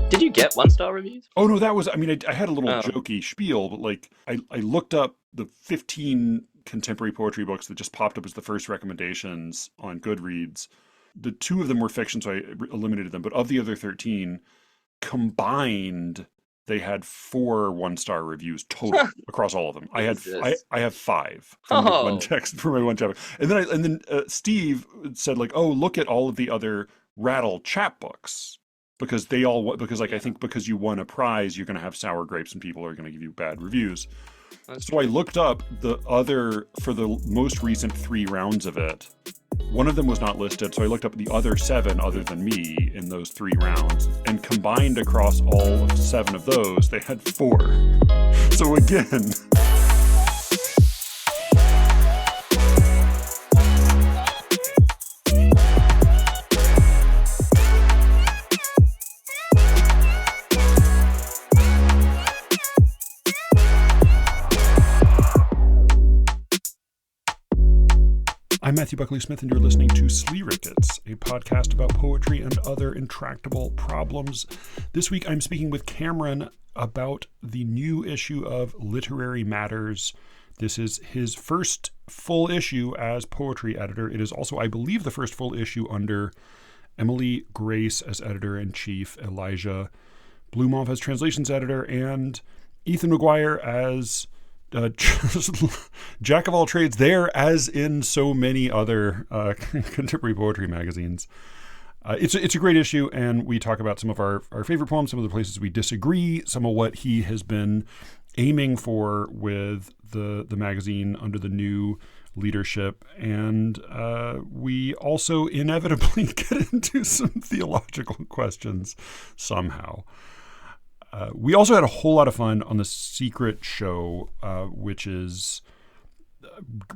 Did you get 1-star reviews? Oh no, that was. I mean, I had a little Oh, jokey spiel, but like I looked up the 15 contemporary poetry books that just popped up as the first recommendations on Goodreads. The two of them were fiction, so I eliminated them. But of the other 13 combined, they had 4 1-star reviews total across all of them. Jesus. I have 5 for my one Oh, text for my one chapter, and then Steve said like, oh, look at all of the other Rattle chapbooks because they all because like I yeah, think because you won a prize, you're going to have sour grapes and people are going to give you bad reviews. that's So I true. looked up the other for the most recent 3 rounds of it. One of them was not listed, so I looked up the other 7 other than me in those 3 rounds, and combined across all of 7 of those, they had 4. So again, I'm Matthew Buckley Smith, and you're listening to SLEERICKETS, a podcast about poetry and other intractable problems. This week, I'm speaking with Cameron about the new issue of Literary Matters. This is his first full issue as poetry editor. It is also, I believe, the first full issue under Emily Grace as editor-in-chief, Elijah Blumoff as translations editor, and Ethan McGuire as jack of all trades there, as in so many other contemporary poetry magazines. It's a great issue, and we talk about some of our favorite poems, some of the places we disagree, some of what he has been aiming for with the magazine under the new leadership, and we also inevitably get into some theological questions somehow. We also had a whole lot of fun on the Secret Show, which is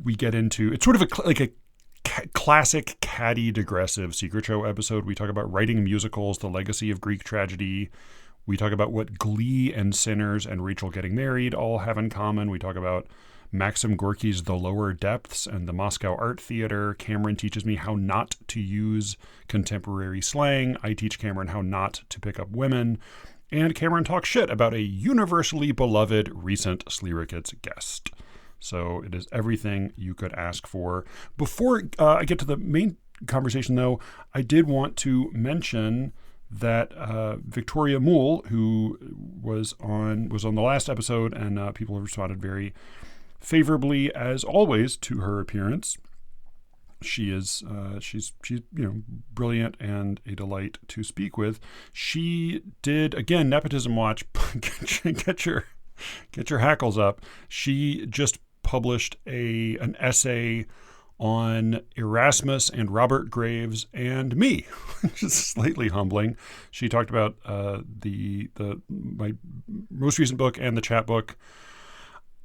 we get into it's sort of like a classic catty digressive Secret Show episode. We talk about writing musicals, the legacy of Greek tragedy. We talk about what Glee and Sinners and Rachel Getting Married all have in common. We talk about Maxim Gorky's The Lower Depths and the Moscow Art Theater. Cameron teaches me how not to use contemporary slang. I teach Cameron how not to pick up women. And Cameron talks shit about a universally beloved recent SLEERICKETS guest. So it is everything you could ask for. Before I get to the main conversation, though, I did want to mention that Victoria Moole, who was on the last episode, and people have responded very favorably as always to her appearance. She is she's brilliant and a delight to speak with. She did, again, nepotism watch. get your hackles up. She just published an essay on Erasmus and Robert Graves and me, which is slightly humbling. She talked about my most recent book and the chapbook.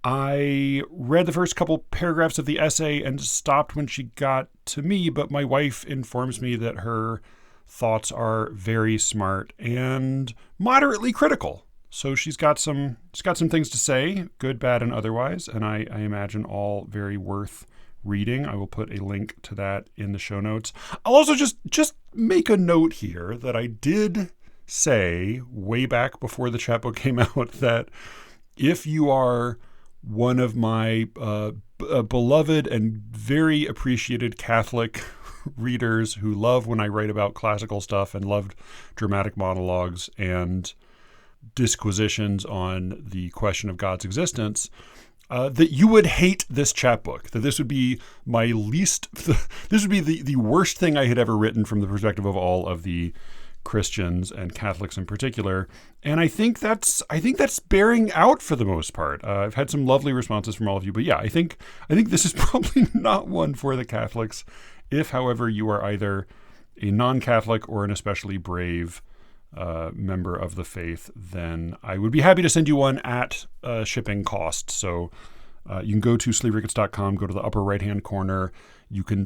I read the first couple paragraphs of the essay and stopped when she got to me, but my wife informs me that her thoughts are very smart and moderately critical. So she's got some things to say, good, bad, and otherwise, and I imagine all very worth reading. I will put a link to that in the show notes. I'll also just make a note here that I did say way back before the chapbook came out that if you are one of my beloved and very appreciated Catholic readers who love when I write about classical stuff and loved dramatic monologues and disquisitions on the question of God's existence, that you would hate this chapbook, that this would be my least, this would be the worst thing I had ever written from the perspective of all of the Christians and Catholics in particular. And I think that's bearing out for the most part. I've had some lovely responses from all of you, but yeah, I think this is probably not one for the Catholics. If, however, you are either a non-Catholic or an especially brave member of the faith, then I would be happy to send you one at shipping cost. So you can go to SLEERICKETS.com, go to the upper right-hand corner. You can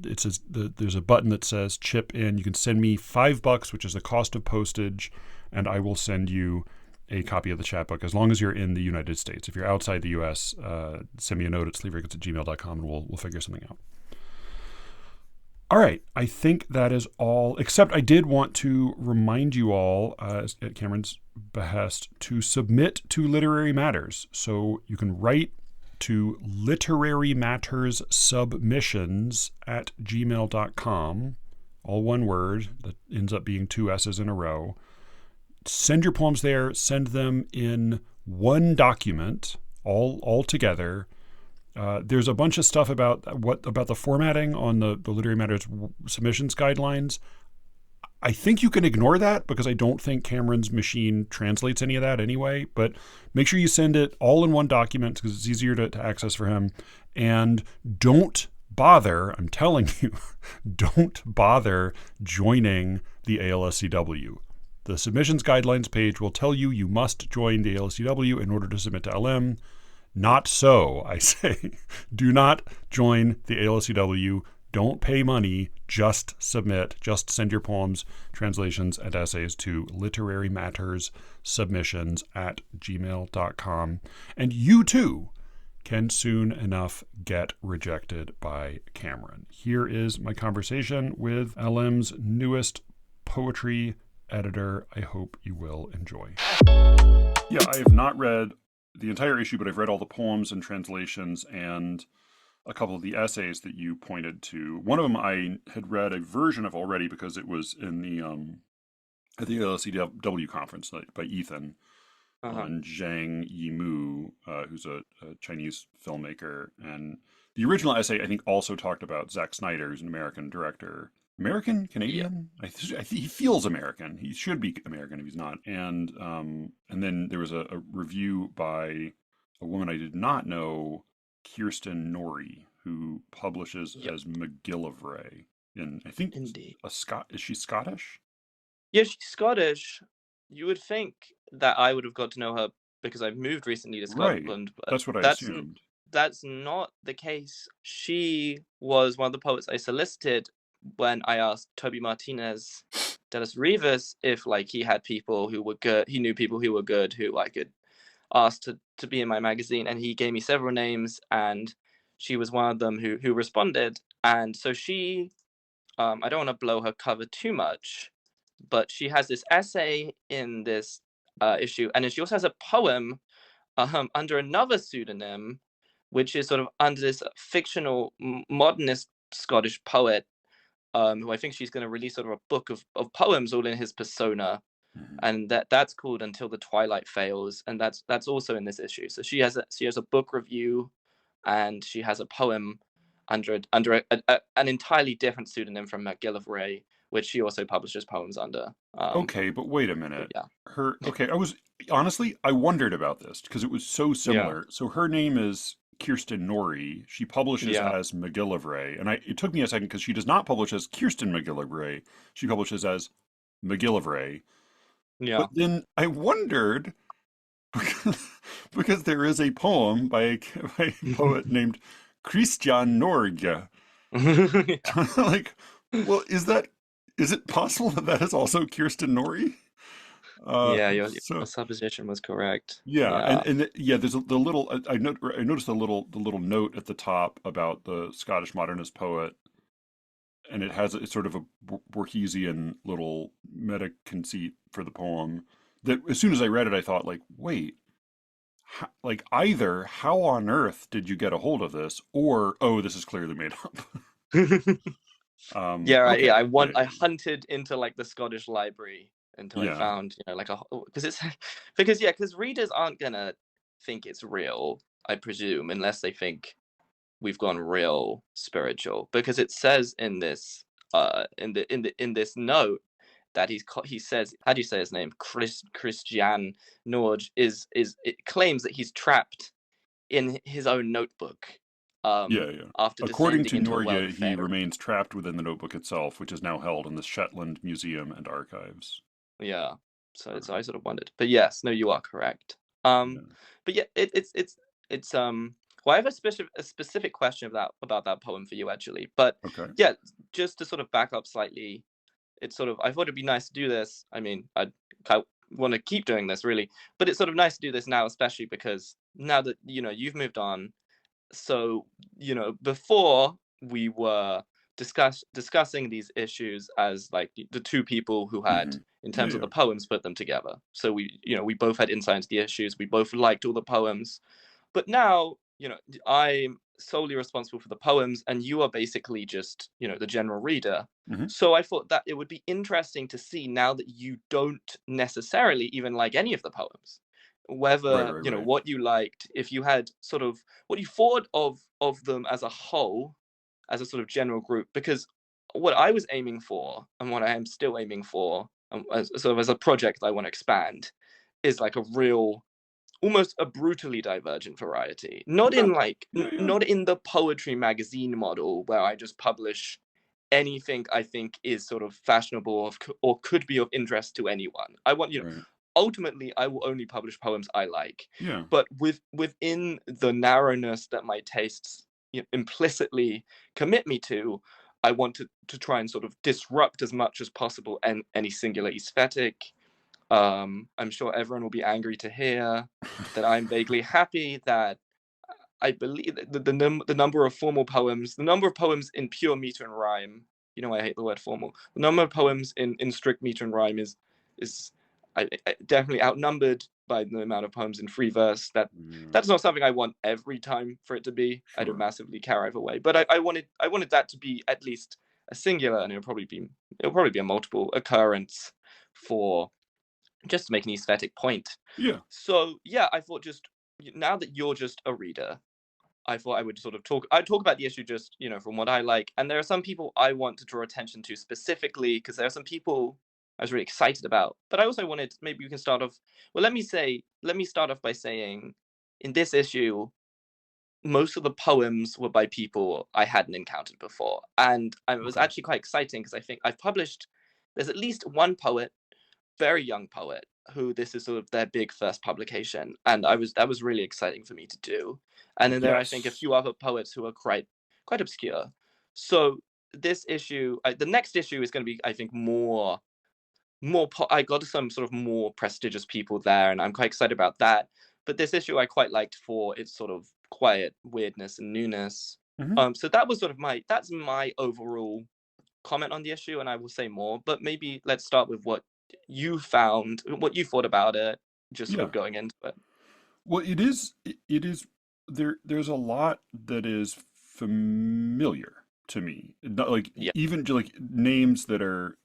it says there's a button that says chip in. You can send me $5, which is the cost of postage, and I will send you a copy of the chapbook as long as you're in the United States. If you're outside the U.S., send me a note at sleerickets@gmail.com, and we'll figure something out. All right, I think that is all, except I did want to remind you all, at Cameron's behest, to submit to Literary Matters. So you can write to literarymatterssubmissions@gmail.com, all one word that ends up being two S's in a row. Send your poems there, send them in one document, all together. There's a bunch of stuff about the formatting on the Literary Matters submissions guidelines. I think you can ignore that because I don't think Cameron's machine translates any of that anyway. But make sure you send it all in one document because it's easier to access for him. And don't bother, I'm telling you, don't bother joining the ALSCW. The submissions guidelines page will tell you you must join the ALSCW in order to submit to LM. Not so, I say. Do not join the ALSCW. Don't pay money. Just submit. Just send your poems, translations, and essays to literarymatterssubmissions@gmail.com. And you too can soon enough get rejected by Cameron. Here is my conversation with LM's newest poetry editor. I hope you will enjoy. Yeah, I have not read the entire issue, but I've read all the poems and translations and a couple of the essays that you pointed to. One of them I had read a version of already because it was in the at the LSCW conference by Ethan on Zhang Yimou, who's a Chinese filmmaker. And the original essay, I think, also talked about Zack Snyder, who's an American director. American? Canadian? Yeah. I think he feels American. He should be American if he's not. And then there was a review by a woman I did not know, Kirsten Norrie, who publishes as McGillivray. I think Indeed. Is she Scottish? Yeah, she's Scottish. You would think that I would have got to know her because I've moved recently to Right. Scotland, but That's what I assumed. that's not the case. She was one of the poets I solicited when I asked Toby Martinez de los Rivas if he had people who were good. He knew people who were good who I could ask to be in my magazine, and he gave me several names, and she was one of them who responded. And so she, I don't want to blow her cover too much, but she has this essay in this issue, and then she also has a poem under another pseudonym, which is sort of under this fictional modernist Scottish poet, who I think she's going to release sort of a book of poems all in his persona, and that's called Until the Twilight Fails, and that's also in this issue. So she has a book review, and she has a poem under an entirely different pseudonym from McGillivray, which she also publishes poems under. Okay, but wait a minute. Yeah. I wondered about this because it was so similar. Yeah. So her name is Kirsten Norrie. She publishes as McGillivray, and it took me a second because she does not publish as Kirsten McGillivray. She publishes as McGillivray. Yeah. But then I wondered because there is a poem by a poet named Christian Norge. Like, well, is it possible that is also Kirsten Norrie? Yeah, your supposition was correct. Yeah, and there's the little I noticed the little note at the top about the Scottish modernist poet, and it's sort of a Borgesian little meta conceit for the poem. That as soon as I read it, I thought wait, either how on earth did you get a hold of this, or this is clearly made up. Yeah, right. Okay. Yeah, I hunted into the Scottish library until I found because readers aren't gonna think it's real, I presume, unless they think we've gone real spiritual, because it says in this in this note that he says, how do you say his name, Christian Norge it claims that he's trapped in his own notebook. After according to into a world Norge, of he fairy. remains trapped within the notebook itself, which is now held in the Shetland Museum and Archives. Yeah. So I sort of wondered, but yes, no, you are correct. But yeah, it's well, I have a specific question about that poem for you actually. But yeah, just to sort of back up slightly, it's sort of, I thought it'd be nice to do this. I mean, I want to keep doing this really, but it's sort of nice to do this now, especially because now that you've moved on. So before we were discussing these issues as like the two people who had, Mhm. in Yeah, terms of yeah. the poems, put them together. So we both had insight into the issues. We both liked all the poems. But now, I'm solely responsible for the poems, and you are basically just, the general reader. Mhm. So I thought that it would be interesting to see, now that you don't necessarily even like any of the poems, Right, whether, right, right. what you liked, if you had sort of what you thought of them as a whole, as a sort of general group. Because what I was aiming for, and what I am still aiming for, as sort of as a project I want to expand, is like a real, almost a brutally divergent variety. Not Okay. in like Yeah, yeah. not in the poetry magazine model where I just publish anything I think is sort of fashionable, or could be of interest to anyone. I want, Right. ultimately I will only publish poems I like. Yeah. But within the narrowness that my tastes, implicitly commit me to, I want to try and sort of disrupt as much as possible and any singular aesthetic. I'm sure everyone will be angry to hear that I'm vaguely happy that I believe that the number of formal poems, the number of poems in pure meter and rhyme. I hate the word formal. The number of poems in strict meter and rhyme is definitely outnumbered by the amount of poems in free verse. Yeah. That's not something I want every time for it to be. I don't Sure. massively carry either way, but I wanted that to be at least a singular, and it'll probably be a multiple occurrence for just to make an aesthetic point. Yeah. So yeah, I thought, just now that you're just a reader, I thought I would sort of I'd talk about the issue just, from what I like. And there are some people I want to draw attention to specifically, because there are some people I was really excited about. But I also wanted, maybe we can start off, well, let me start off by saying, in this issue, most of the poems were by people I hadn't encountered before. And it was Okay. actually quite exciting, because I think there's at least one poet, very young poet, who this is sort of their big first publication, and that was really exciting for me to do. And then there are, I think, a Yes. few other poets who are quite obscure. So the next issue is going to be, I think, I got some sort of more prestigious people there, and I'm quite excited about that. But this issue I quite liked for its sort of quiet weirdness and newness. Hmm. So that was sort of that's my overall comment on the issue, and I will say more. But maybe let's start with what you found, what you thought about it, just sort Yeah. of going into it. Well, it is there's a lot that is familiar to me. Not like Yeah, even like names that are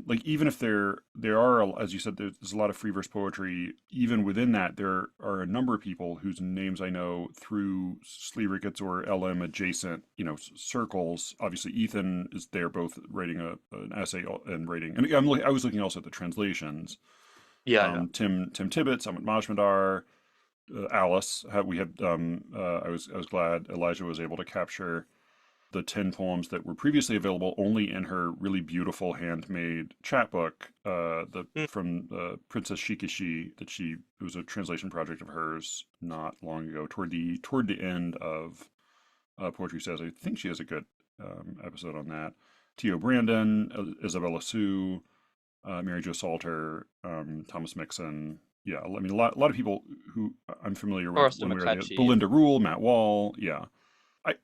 like even if there are as you said there's a lot of free verse poetry. Even within that, there are a number of people whose names I know through SLEERICKETS or LM adjacent circles. Obviously, Ethan is there both writing an essay and writing. And I was looking also at the translations. yeah, yeah. Tim Tibbet, Samit Majmudar, Alice. We had. I was glad Elijah was able to capture the 10 poems that were previously available only in her really beautiful handmade chapbook. The Mm, from Princess Shikishi that it was a translation project of hers not long ago. Toward the end of Poetry Says, I think she has a good episode on that. Tio Brandon, Isabella Sue, Mary Jo Salter, Thomas Mixon. Yeah, I mean a lot of people who I'm familiar with Forrester one way or the other. McClatchy. Belinda Rule, Matt Wall. Yeah,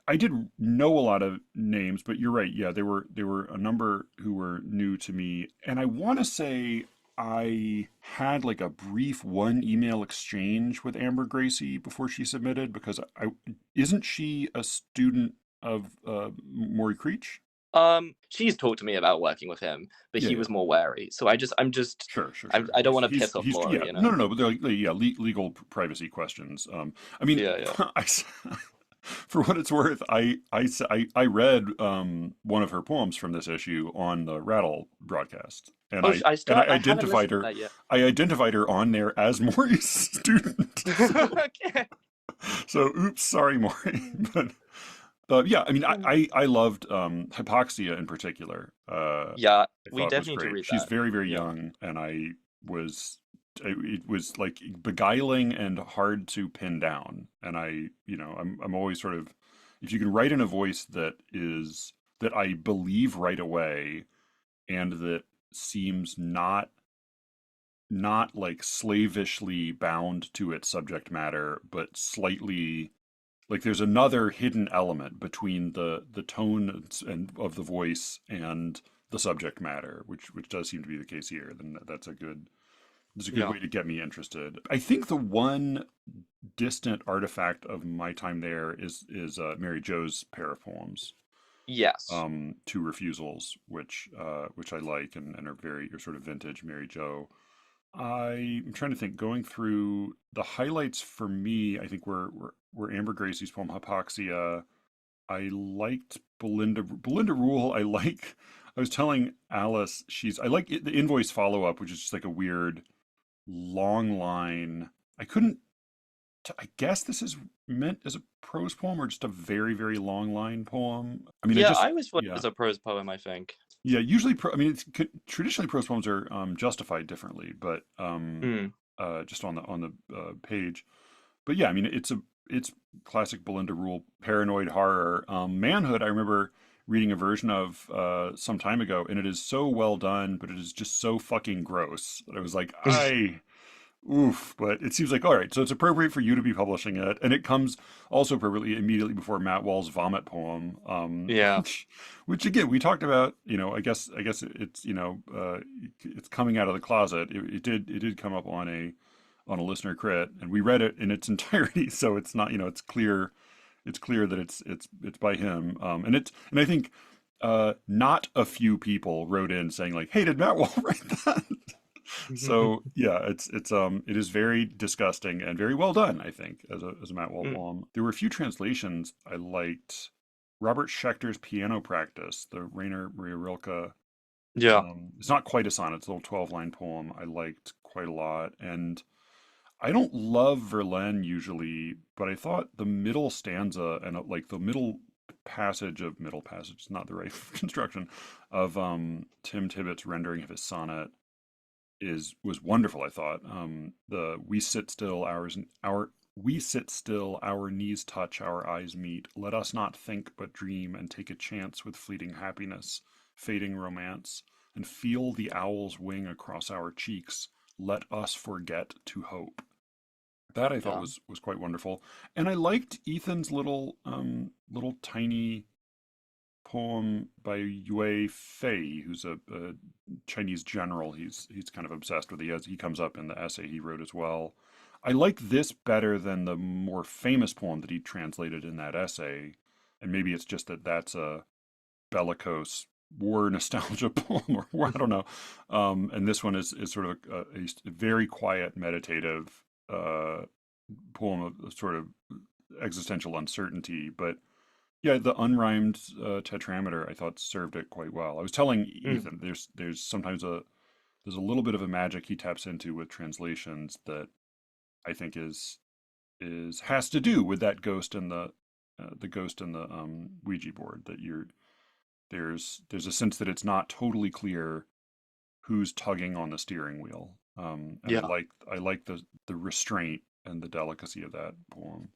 I did know a lot of names, but you're right. Yeah, there were a number who were new to me, and I want to say I had like a brief one email exchange with Amber Gracie before she submitted because I isn't she a student of Maury Creech? She's talked to me about working with him, but Yeah, he yeah. was more wary. So Sure, sure, I'm, sure. I don't want to piss off He's Maury, yeah. No, no, no. But they're like, yeah, legal privacy questions. I mean, Yeah, yeah. for what it's worth, I read one of her poems from this issue on the Rattle broadcast, and Oh, I haven't listened to that yet. I identified her on there as Maury's student. So Okay. oops, sorry, Maury, but. Yeah, I mean, I loved Hypoxia in particular. Yeah, I we thought was definitely need to great. read She's that. very, very Yeah. young, and it was like beguiling and hard to pin down. And I'm always sort of, if you can write in a voice that I believe right away, and that seems not like slavishly bound to its subject matter, but slightly like there's another hidden element between the tone and of the voice and the subject matter, which does seem to be the case here. Then that's a good Yeah. way to get me interested. I think the one distant artifact of my time there is Mary Jo's pair of poems, Yes. Two Refusals, which I like and are sort of vintage Mary Jo. I'm trying to think. Going through the highlights for me, I think were Amber Gracie's poem Hypoxia. I liked Belinda Rule. I like. I was telling Alice I like the invoice follow up, which is just like a weird long line. I couldn't. I guess this is meant as a prose poem or just a very very long line poem. I mean, Yeah, I always thought it yeah. was a prose poem, I think. Yeah, usually, I mean, traditionally prose poems are justified differently, but Mm. just on the page. But yeah, I mean, it's classic Belinda Rule paranoid horror. Manhood, I remember reading a version of some time ago, and it is so well done, but it is just so fucking gross that I was like, oof, but it seems like all right. So it's appropriate for you to be publishing it, and it comes also appropriately immediately before Matt Wall's vomit poem, Yeah. which again we talked about. I guess it's it's coming out of the closet. It did come up on a listener crit, and we read it in its entirety. So it's not it's clear that it's by him, and I think not a few people wrote in saying like, hey, did Matt Wall write that? So yeah, it is very disgusting and very well done, I think, as a Matt Wall Mm. poem. There were a few translations I liked. Robert Schechter's Piano Practice, the Rainer Maria Rilke. Yeah. It's not quite a sonnet; it's a little 12-line poem. I liked quite a lot, and I don't love Verlaine usually, but I thought the middle stanza and like the middle passage is not the right construction of Tim Tibbitt's rendering of his sonnet is was wonderful. I thought the we sit still, our knees touch, our eyes meet. Let us not think but dream and take a chance with fleeting happiness, fading romance, and feel the owl's wing across our cheeks. Let us forget to hope. That I thought Yeah. was quite wonderful, and I liked Ethan's little tiny poem by Yue Fei, who's a Chinese general. He's kind of obsessed with. He comes up in the essay he wrote as well. I like this better than the more famous poem that he translated in that essay, and maybe it's just that that's a bellicose war nostalgia poem, or I don't know. And this one is sort of a very quiet, meditative poem of sort of existential uncertainty, but yeah, the unrhymed tetrameter I thought served it quite well. I was telling Mm. Ethan there's sometimes there's a little bit of a magic he taps into with translations that I think is has to do with that ghost in the ghost in the Ouija board, that there's a sense that it's not totally clear who's tugging on the steering wheel. And Yeah. I like the restraint and the delicacy of that poem.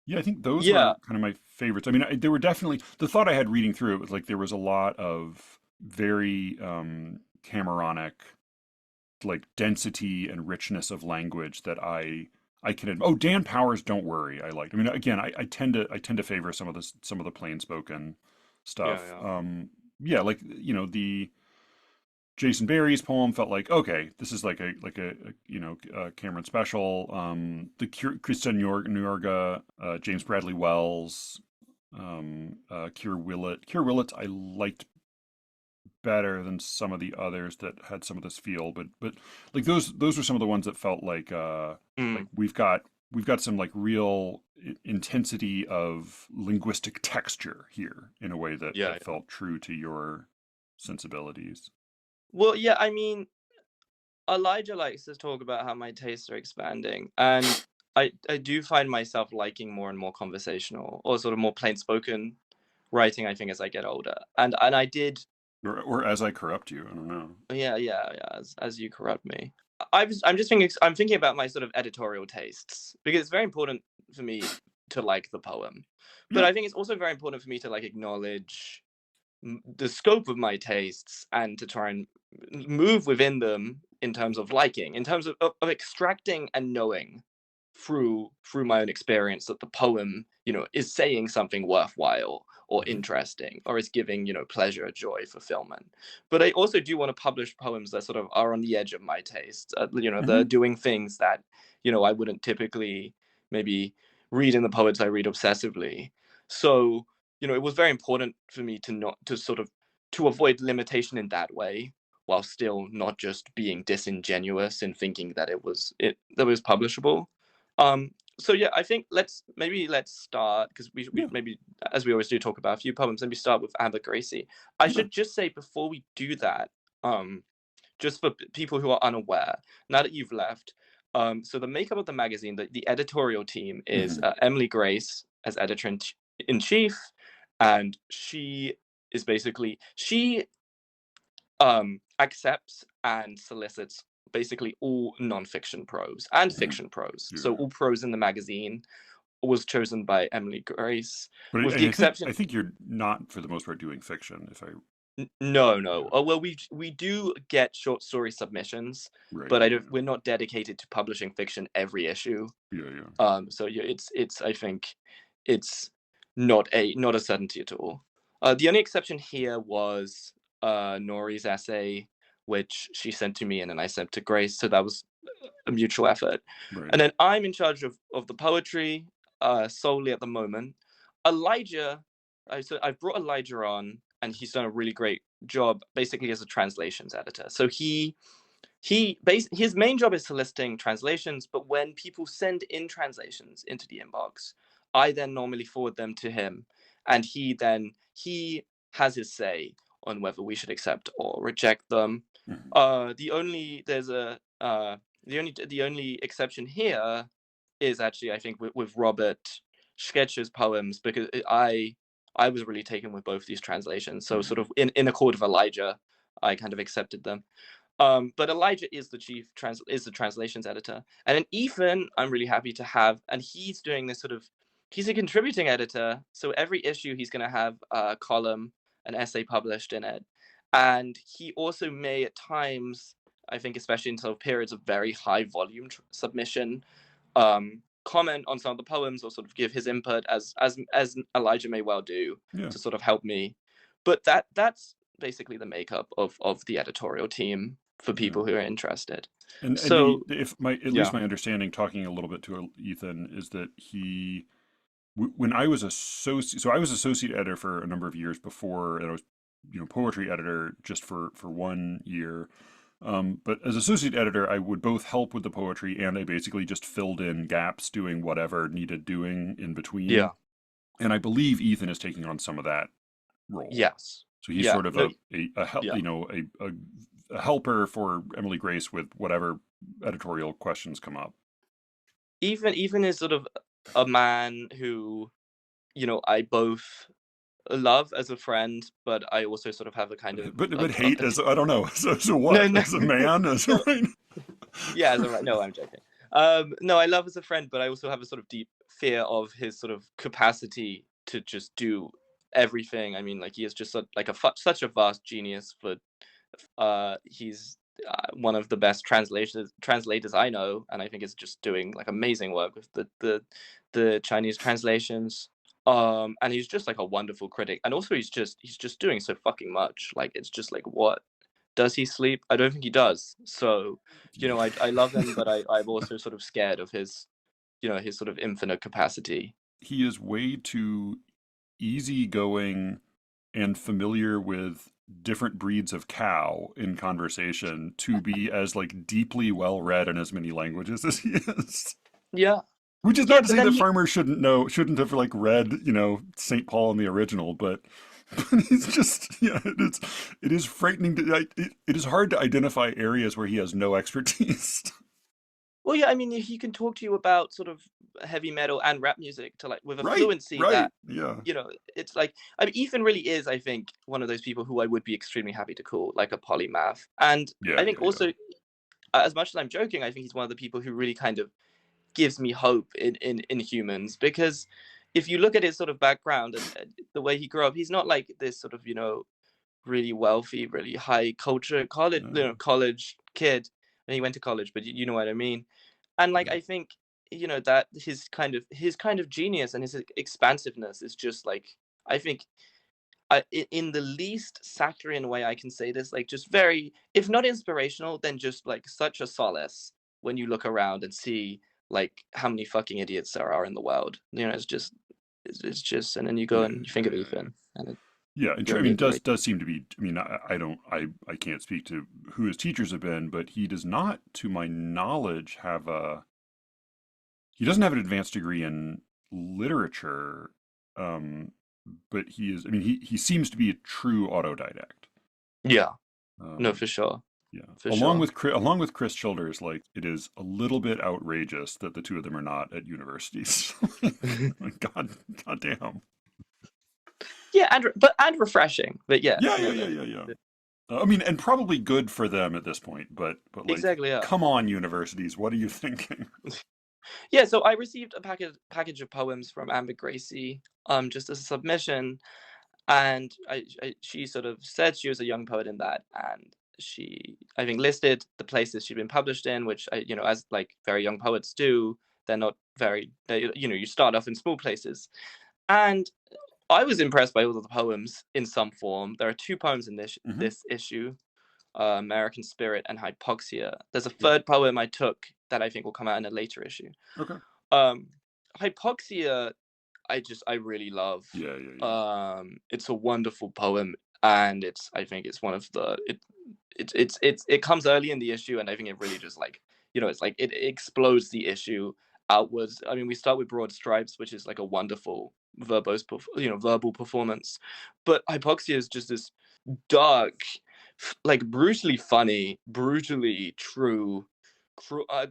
Yeah, I think those were Yeah. kind of my favorites. I mean, there were definitely the thought I had reading through it was like there was a lot of very Cameronic, like density and richness of language that I can. Oh, Dan Powers, Don't Worry. I liked. I mean, again, I tend to favor some of the plain spoken Yeah. stuff. Yeah. Yeah, like the Jason Barry's poem felt like okay, this is like a Cameron special. The Christian Yorga, James Bradley Wells, Keir Willett, I liked better than some of the others that had some of this feel, but like those were some of the ones that felt like Mm. we've got some like real intensity of linguistic texture here in a way that Yeah. Yeah. felt true to your sensibilities. Well, yeah, I mean, Elijah likes to talk about how my tastes are expanding, and I do find myself liking more and more conversational or sort of more plain spoken writing, I think, as I get older. And I did. Or as I corrupt you, I don't know. Yeah, yeah, yeah. As you corrupt me, I'm just thinking. I'm thinking about my sort of editorial tastes because it's very important for me to like the poem, but Yeah, I think it's also very important for me to like acknowledge the scope of my tastes and to try and move within them in terms of liking, in terms of extracting and knowing through my own experience that the poem, is saying something worthwhile or interesting, or is giving, pleasure, joy, fulfillment. But I also do want to publish poems that sort of are on the edge of my taste. They're doing things that, I wouldn't typically maybe read in the poets I read obsessively. So, it was very important for me to not to sort of to avoid limitation in that way, while still not just being disingenuous in thinking that it was publishable. So yeah, I think let's start, because we maybe, as we always do, talk about a few poems, and we start with Amber Gracie. I should just say before we do that, just for people who are unaware, now that you've left, so the makeup of the magazine, the editorial team is Emily Grace as editor-in-chief, and she accepts and solicits basically all non-fiction prose and fiction prose. So all prose in the magazine was chosen by Emily Grace, But with the exception. I think you're not, for the most part, doing fiction. If I No. Oh, well, we do get short story submissions, but we're not dedicated to publishing fiction every issue. So yeah, it's I think it's not a certainty at all. The only exception here was Nori's essay, which she sent to me and then I sent to Grace. So that was a mutual effort. And then I'm in charge of the poetry solely at the moment. Elijah, I've brought Elijah on, and he's done a really great job basically as a translations editor. So his main job is soliciting translations, but when people send in translations into the inbox, I then normally forward them to him, and he has his say on whether we should accept or reject them. The only exception here is actually, I think, with Robert Schketzer's poems, because I was really taken with both these translations. So sort of in accord with Elijah, I kind of accepted them. But Elijah is the translations editor. And then Ethan, I'm really happy to have, and he's doing this he's a contributing editor. So every issue he's going to have a column, an essay published in it. And he also may at times, I think especially in sort of periods of very high volume submission, comment on some of the poems, or sort of give his input, as Elijah may well do, to sort of help me. But that's basically the makeup of the editorial team for people who are interested. And so at least my understanding, talking a little bit to Ethan, is that when I was associate editor for a number of years before, and I was poetry editor just for 1 year. But as associate editor, I would both help with the poetry, and I basically just filled in gaps, doing whatever needed doing in between. Yeah. And I believe Ethan is taking on some of that role. Yes. So he's sort of a helper for Emily Grace with whatever editorial questions come up. Ethan is sort of a man who, I both love as a friend, but I also sort of have a kind of but hate as I don't know. So what? No. As a man, as a right? Yeah, as a right. No, I'm joking. No, I love as a friend, but I also have a sort of deep fear of his sort of capacity to just do everything. I mean, like, he is just such a vast genius. For he's one of the best translators I know, and I think is just doing like amazing work with the Chinese translations. And he's just like a wonderful critic, and also he's just doing so fucking much. Like, it's just like, what does he sleep? I don't think he does. So, I love him, but I'm also sort of scared of his sort of infinite capacity. He is way too easygoing and familiar with different breeds of cow in conversation to be as like deeply well read in as many languages as he is. Yeah. Which is not to say that farmers shouldn't have like read, St. Paul in the original, but he's just, it is frightening. It is hard to identify areas where he has no expertise. Well, yeah, I mean, he can talk to you about sort of heavy metal and rap music to with a fluency that, it's like, I mean, Ethan really is, I think, one of those people who I would be extremely happy to call like a polymath. And I think also, as much as I'm joking, I think he's one of the people who really kind of gives me hope in humans, because if you look at his sort of background and the way he grew up, he's not like this sort of really wealthy, really high culture college kid. And he went to college, but you know what I mean. And like, I think that his kind of genius and his expansiveness is just like, I think, in the least Sackerian way I can say this, like just very, if not inspirational, then just like such a solace when you look around and see like how many fucking idiots there are in the world. It's just, and then you go Yeah, and you think of Ethan, and yeah. you're I mean, reiterating. does seem to be. I mean, I don't. I can't speak to who his teachers have been, but he does not, to my knowledge, have a. He doesn't have an advanced degree in literature, um, but he is. I mean, he seems to be a true autodidact. Yeah, no, Um, for sure, yeah. for sure. Along with Chris Childers, like it is a little bit outrageous that the two of them are not at universities. Like, God damn. Yeah, and refreshing, but yeah, Yeah, yeah, no, yeah, yeah, yeah. I mean, and probably good for them at this point, but like, exactly, yeah. come on, universities, what are you thinking? Yeah, so I received a package of poems from Amber Gracie, just as a submission, and she sort of said she was a young poet in that, and she, I think, listed the places she'd been published in, which as like very young poets do, they're not very, you start off in small places, and I was impressed by all of the poems in some form. There are two poems in Hmm. this issue, American Spirit and Hypoxia. There's a Yep. third poem I took that I think will come out in a later issue. Okay. Um, Hypoxia, I really love. Yeah, yeah, yeah. It's a wonderful poem, and I think it's one of the it comes early in the issue, and I think it really just like, it's like it explodes the issue outwards. I mean, we start with Broad Stripes, which is like a wonderful verbal performance, but Hypoxia is just this dark, like brutally funny, brutally true,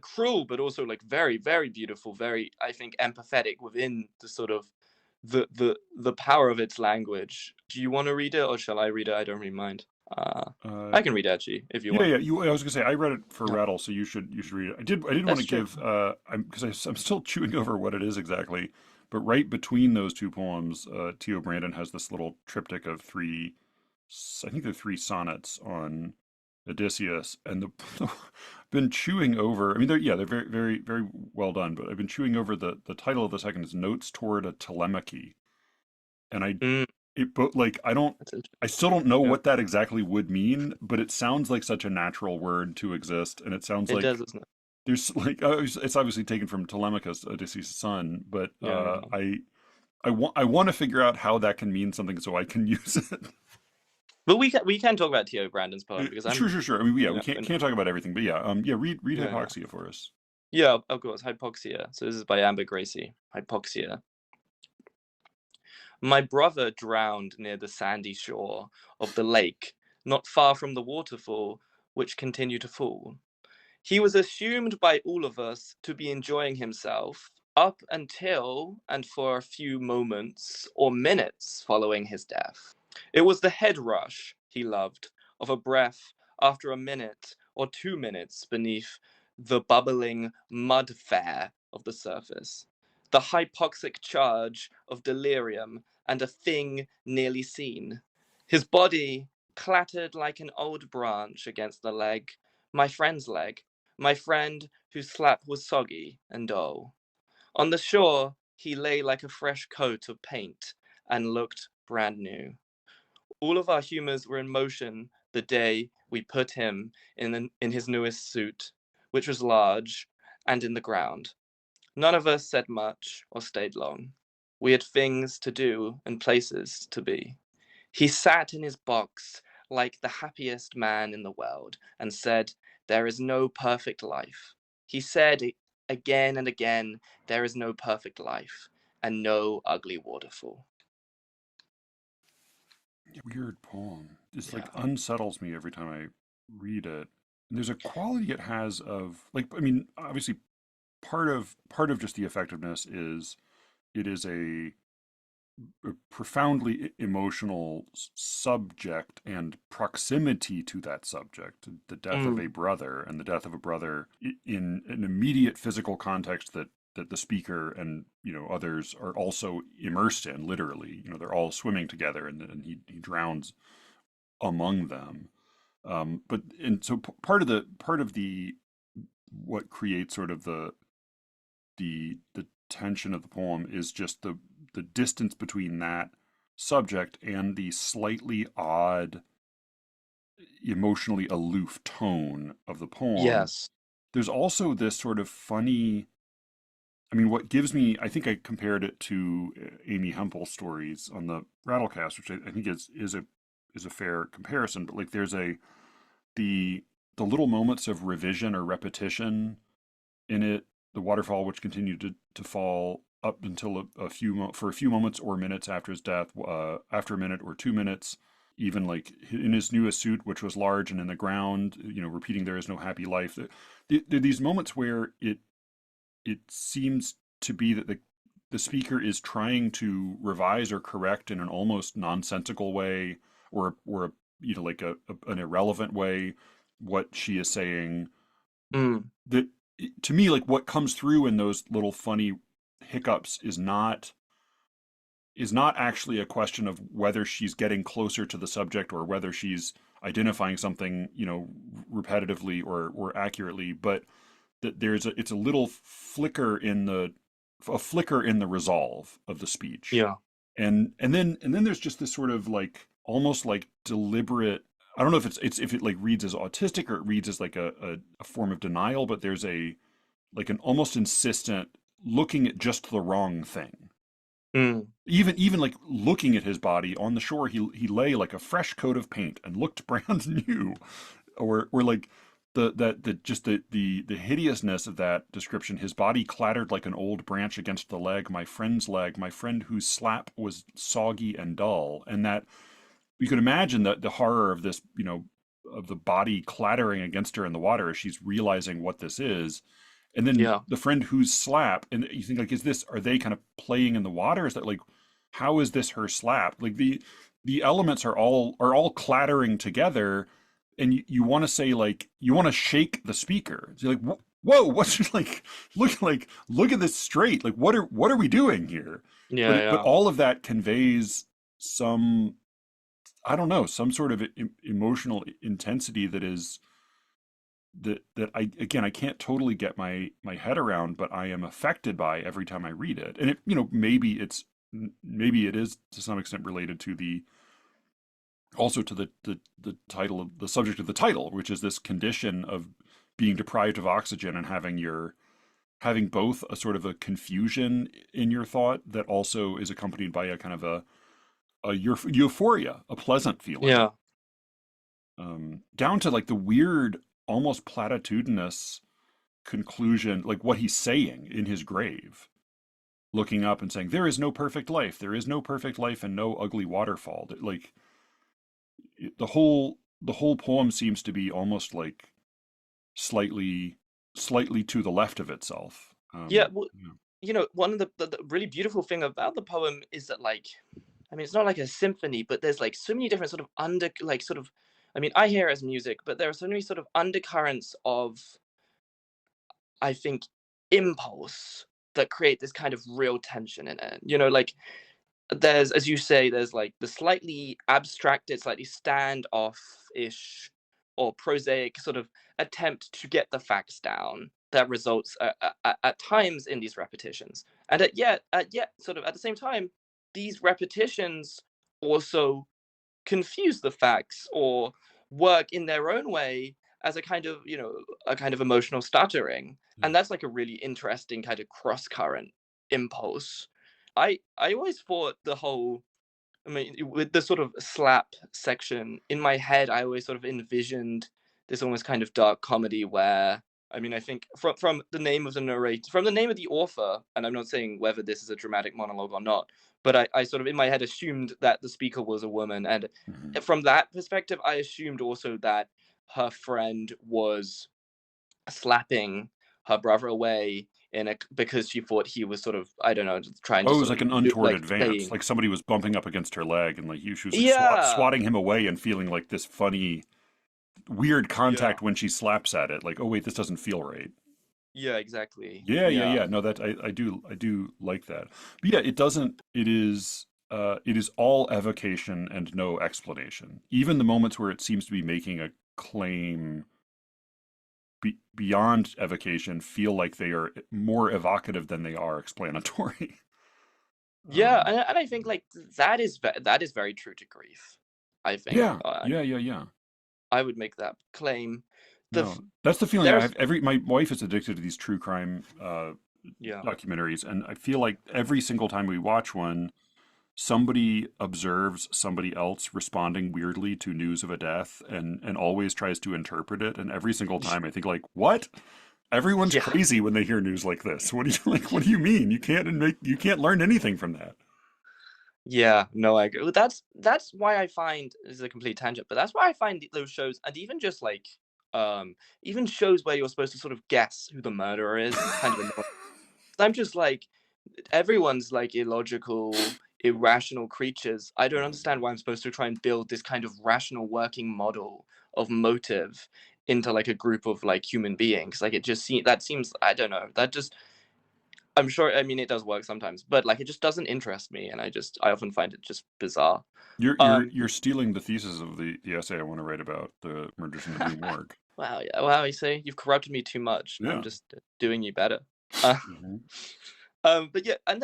cruel, but also like very, very beautiful, very, I think, empathetic within the sort of the power of its language. Do you want to read it, or shall I read it? I don't really mind. Uh, I can read it actually if you yeah, want. yeah. I was gonna say I read it for Yeah, Rattle, so you should read it. I didn't want that's to true. give I'm because I'm still chewing over what it is exactly, but right between those two poems, Theo Brandon has this little triptych of three, I think they're three sonnets on Odysseus, and been chewing over. I mean, they're very, very, very well done. But I've been chewing over the title of the second is Notes Toward a Telemachy, and Mm, but like that's I interesting. still don't know Yeah, what that exactly would mean, but it sounds like such a natural word to exist, and it sounds it does, like doesn't it? there's like it's obviously taken from Telemachus, Odysseus' son, but Yeah, yeah. I want to figure out how that can mean something so I can use it. But we can talk about Theo Brandon's poem because Sure, I'm, sure, sure. I mean, yeah, we you know, can't talk about everything, but yeah, yeah. Read yeah, yeah, Hypoxia for us. yeah. Of course, Hypoxia. So this is by Amber Gracie. Hypoxia. My brother drowned near the sandy shore of the lake, not far from the waterfall which continued to fall. He was assumed by all of us to be enjoying himself up until and for a few moments or minutes following his death. It was the head rush he loved of a breath after a minute or 2 minutes beneath the bubbling mud fair of the surface, the hypoxic charge of delirium and a thing nearly seen. His body clattered like an old branch against the leg, my friend's leg, my friend whose slap was soggy and dull. On the shore, he lay like a fresh coat of paint and looked brand new. All of our humors were in motion the day we put him in his newest suit, which was large and in the ground. None of us said much or stayed long. We had things to do and places to be. He sat in his box like the happiest man in the world and said, "There is no perfect life." He said again and again, "There is no perfect life and no ugly waterfall." Weird poem. It's like Yeah. unsettles me every time I read it. And there's a quality it has of like I mean, obviously part of just the effectiveness is it is a profoundly emotional subject and proximity to that subject, the death of Mm, a brother and the death of a brother in an immediate physical context that the speaker and others are also immersed in literally. They're all swimming together and he drowns among them. But and so part of the what creates sort of the tension of the poem is just the distance between that subject and the slightly odd, emotionally aloof tone of the poem. Yes. There's also this sort of funny, I mean, what gives me, I think I compared it to Amy Hempel's stories on the Rattlecast, which I think is a fair comparison. But like, there's the the little moments of revision or repetition in it, the waterfall which continued to fall up until for a few moments or minutes after his death, after a minute or 2 minutes, even like in his newest suit, which was large and in the ground, repeating "there is no happy life." There are these moments where it seems to be that the speaker is trying to revise or correct in an almost nonsensical way, or like an irrelevant way, what she is saying. Mm. That, to me, like, what comes through in those little funny hiccups is not actually a question of whether she's getting closer to the subject or whether she's identifying something, repetitively or accurately, but that it's a little flicker in the resolve of the speech. Yeah. And then there's just this sort of like almost like deliberate, I don't know if if it like reads as autistic or it reads as like a form of denial, but there's a like an almost insistent looking at just the wrong thing. Mm. Even like looking at his body on the shore, he lay like a fresh coat of paint and looked brand new, or like the hideousness of that description. His body clattered like an old branch against the leg, my friend's leg, my friend whose slap was soggy and dull. And that you could imagine the horror of this, of the body clattering against her in the water as she's realizing what this is. And then Yeah. the friend whose slap, and you think like, are they kind of playing in the water? Is that like, how is this her slap? Like the elements are all clattering together, and you want to say, like, you want to shake the speaker. So you're like, whoa, what's look at this straight. Like, what are we doing here? Yeah. But Yeah. all of that conveys some, I don't know, some sort of emotional intensity that I can't totally get my head around, but I am affected by every time I read it. And maybe it is to some extent related to the title of the subject of the title, which is this condition of being deprived of oxygen and having both a sort of a confusion in your thought that also is accompanied by a kind of a euphoria, a pleasant feeling, Yeah. down to like the weird, almost platitudinous conclusion, like what he's saying in his grave, looking up and saying, "There is no perfect life. There is no perfect life, and no ugly waterfall." Like the whole poem seems to be almost like slightly to the left of itself. Yeah. Well, one of the really beautiful thing about the poem is that, like, I mean, it's not like a symphony, but there's like so many different sort of I mean, I hear it as music, but there are so many sort of undercurrents of, I think, impulse that create this kind of real tension in it. Like, there's, as you say, there's like the slightly abstracted, slightly standoff-ish or prosaic sort of attempt to get the facts down that results at times in these repetitions. And yet, sort of at the same time, these repetitions also confuse the facts or work in their own way as a kind of emotional stuttering. Yeah. And that's like a really interesting kind of cross current impulse. I always thought the whole, I mean, with the sort of slap section in my head, I always sort of envisioned this almost kind of dark comedy where, I mean, I think from the name of the narrator, from the name of the author, and I'm not saying whether this is a dramatic monologue or not, but I sort of in my head assumed that the speaker was a woman, and Mhm. from that perspective, I assumed also that her friend was slapping her brother away because she thought he was sort of, I don't know, trying to Oh, it was sort like of an untoward like advance, saying, like somebody was bumping up against her leg, and like she was like yeah, swatting him away and feeling like this funny, weird yeah, contact when she slaps at it. Like, oh wait, this doesn't feel right. yeah, exactly, Yeah, yeah, yeah, yeah. No, that I do like that. But yeah, it doesn't. It is all evocation and no explanation. Even the moments where it seems to be making a claim beyond evocation feel like they are more evocative than they are explanatory. Yeah, Um, and I think like that is very true to grief. I think yeah, yeah, yeah, yeah. I would make that claim. No, that's the feeling I There's have. My wife is addicted to these true crime yeah. documentaries, and I feel like every single time we watch one, somebody observes somebody else responding weirdly to news of a death, and always tries to interpret it. And every single time, I think like, what? Everyone's Yeah. crazy when they hear news like this. What do you like? What do you mean? You can't learn anything from that. Yeah, no, I agree. Well, that's why I find this is a complete tangent, but that's why I find those shows, and even just like even shows where you're supposed to sort of guess who the murderer is, kind of annoying. I'm just like, everyone's like illogical, irrational creatures. I don't understand why I'm supposed to try and build this kind of rational working model of motive into like a group of like human beings. Like it just seems, I don't know, that just, I'm sure, I mean, it does work sometimes, but like it just doesn't interest me, and I often find it just bizarre. You're Um, you're stealing the thesis of the essay I want to write about the murders in the Blue Morgue. wow, yeah, wow, you say you've corrupted me too much. I'm Yeah. just doing you better. Uh, Hmm. but yeah, and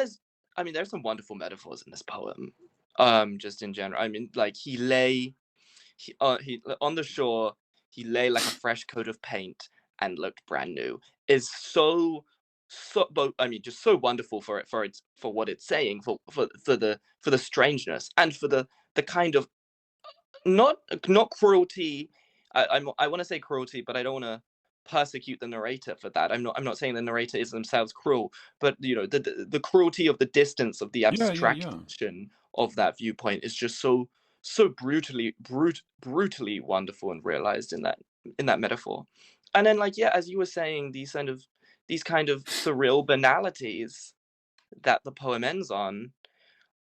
I mean, there's some wonderful metaphors in this poem. Just in general, I mean, like he on the shore, he lay like a fresh coat of paint and looked brand new. Is I mean, just so wonderful for what it's saying, for the strangeness, and for the kind of not cruelty. I want to say cruelty, but I don't want to persecute the narrator for that. I'm not saying the narrator is themselves cruel, but the cruelty of the distance, of the Yeah, yeah, yeah. abstraction of that viewpoint is just so brutally wonderful and realized in that metaphor. And then like, yeah, as you were saying, these kind of surreal banalities that the poem ends on.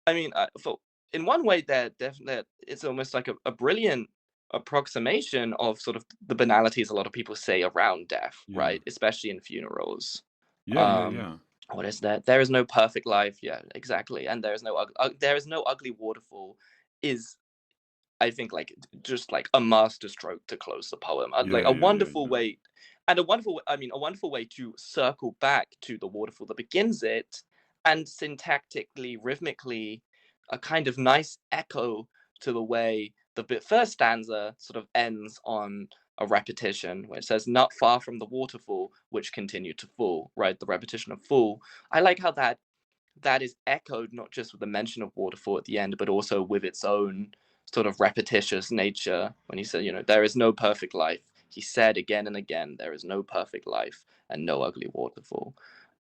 I mean, for in one way, they're definitely, it's almost like a brilliant approximation of sort of the banalities a lot of people say around death, Yeah. right? Especially in funerals. Yeah, yeah, Um, yeah. what is that? There is no perfect life. Yeah, exactly. And there is no ugly waterfall. Is, I think, like just like a master stroke to close the poem. Like Yeah, a yeah, yeah, wonderful yeah. way, and a wonderful way to circle back to the waterfall that begins it, and syntactically, rhythmically, a kind of nice echo to the way the first stanza sort of ends on a repetition, where it says, "Not far from the waterfall, which continued to fall." Right, the repetition of "fall." I like how that is echoed not just with the mention of waterfall at the end, but also with its own sort of repetitious nature. When he said, there is no perfect life. He said again and again, there is no perfect life and no ugly waterfall.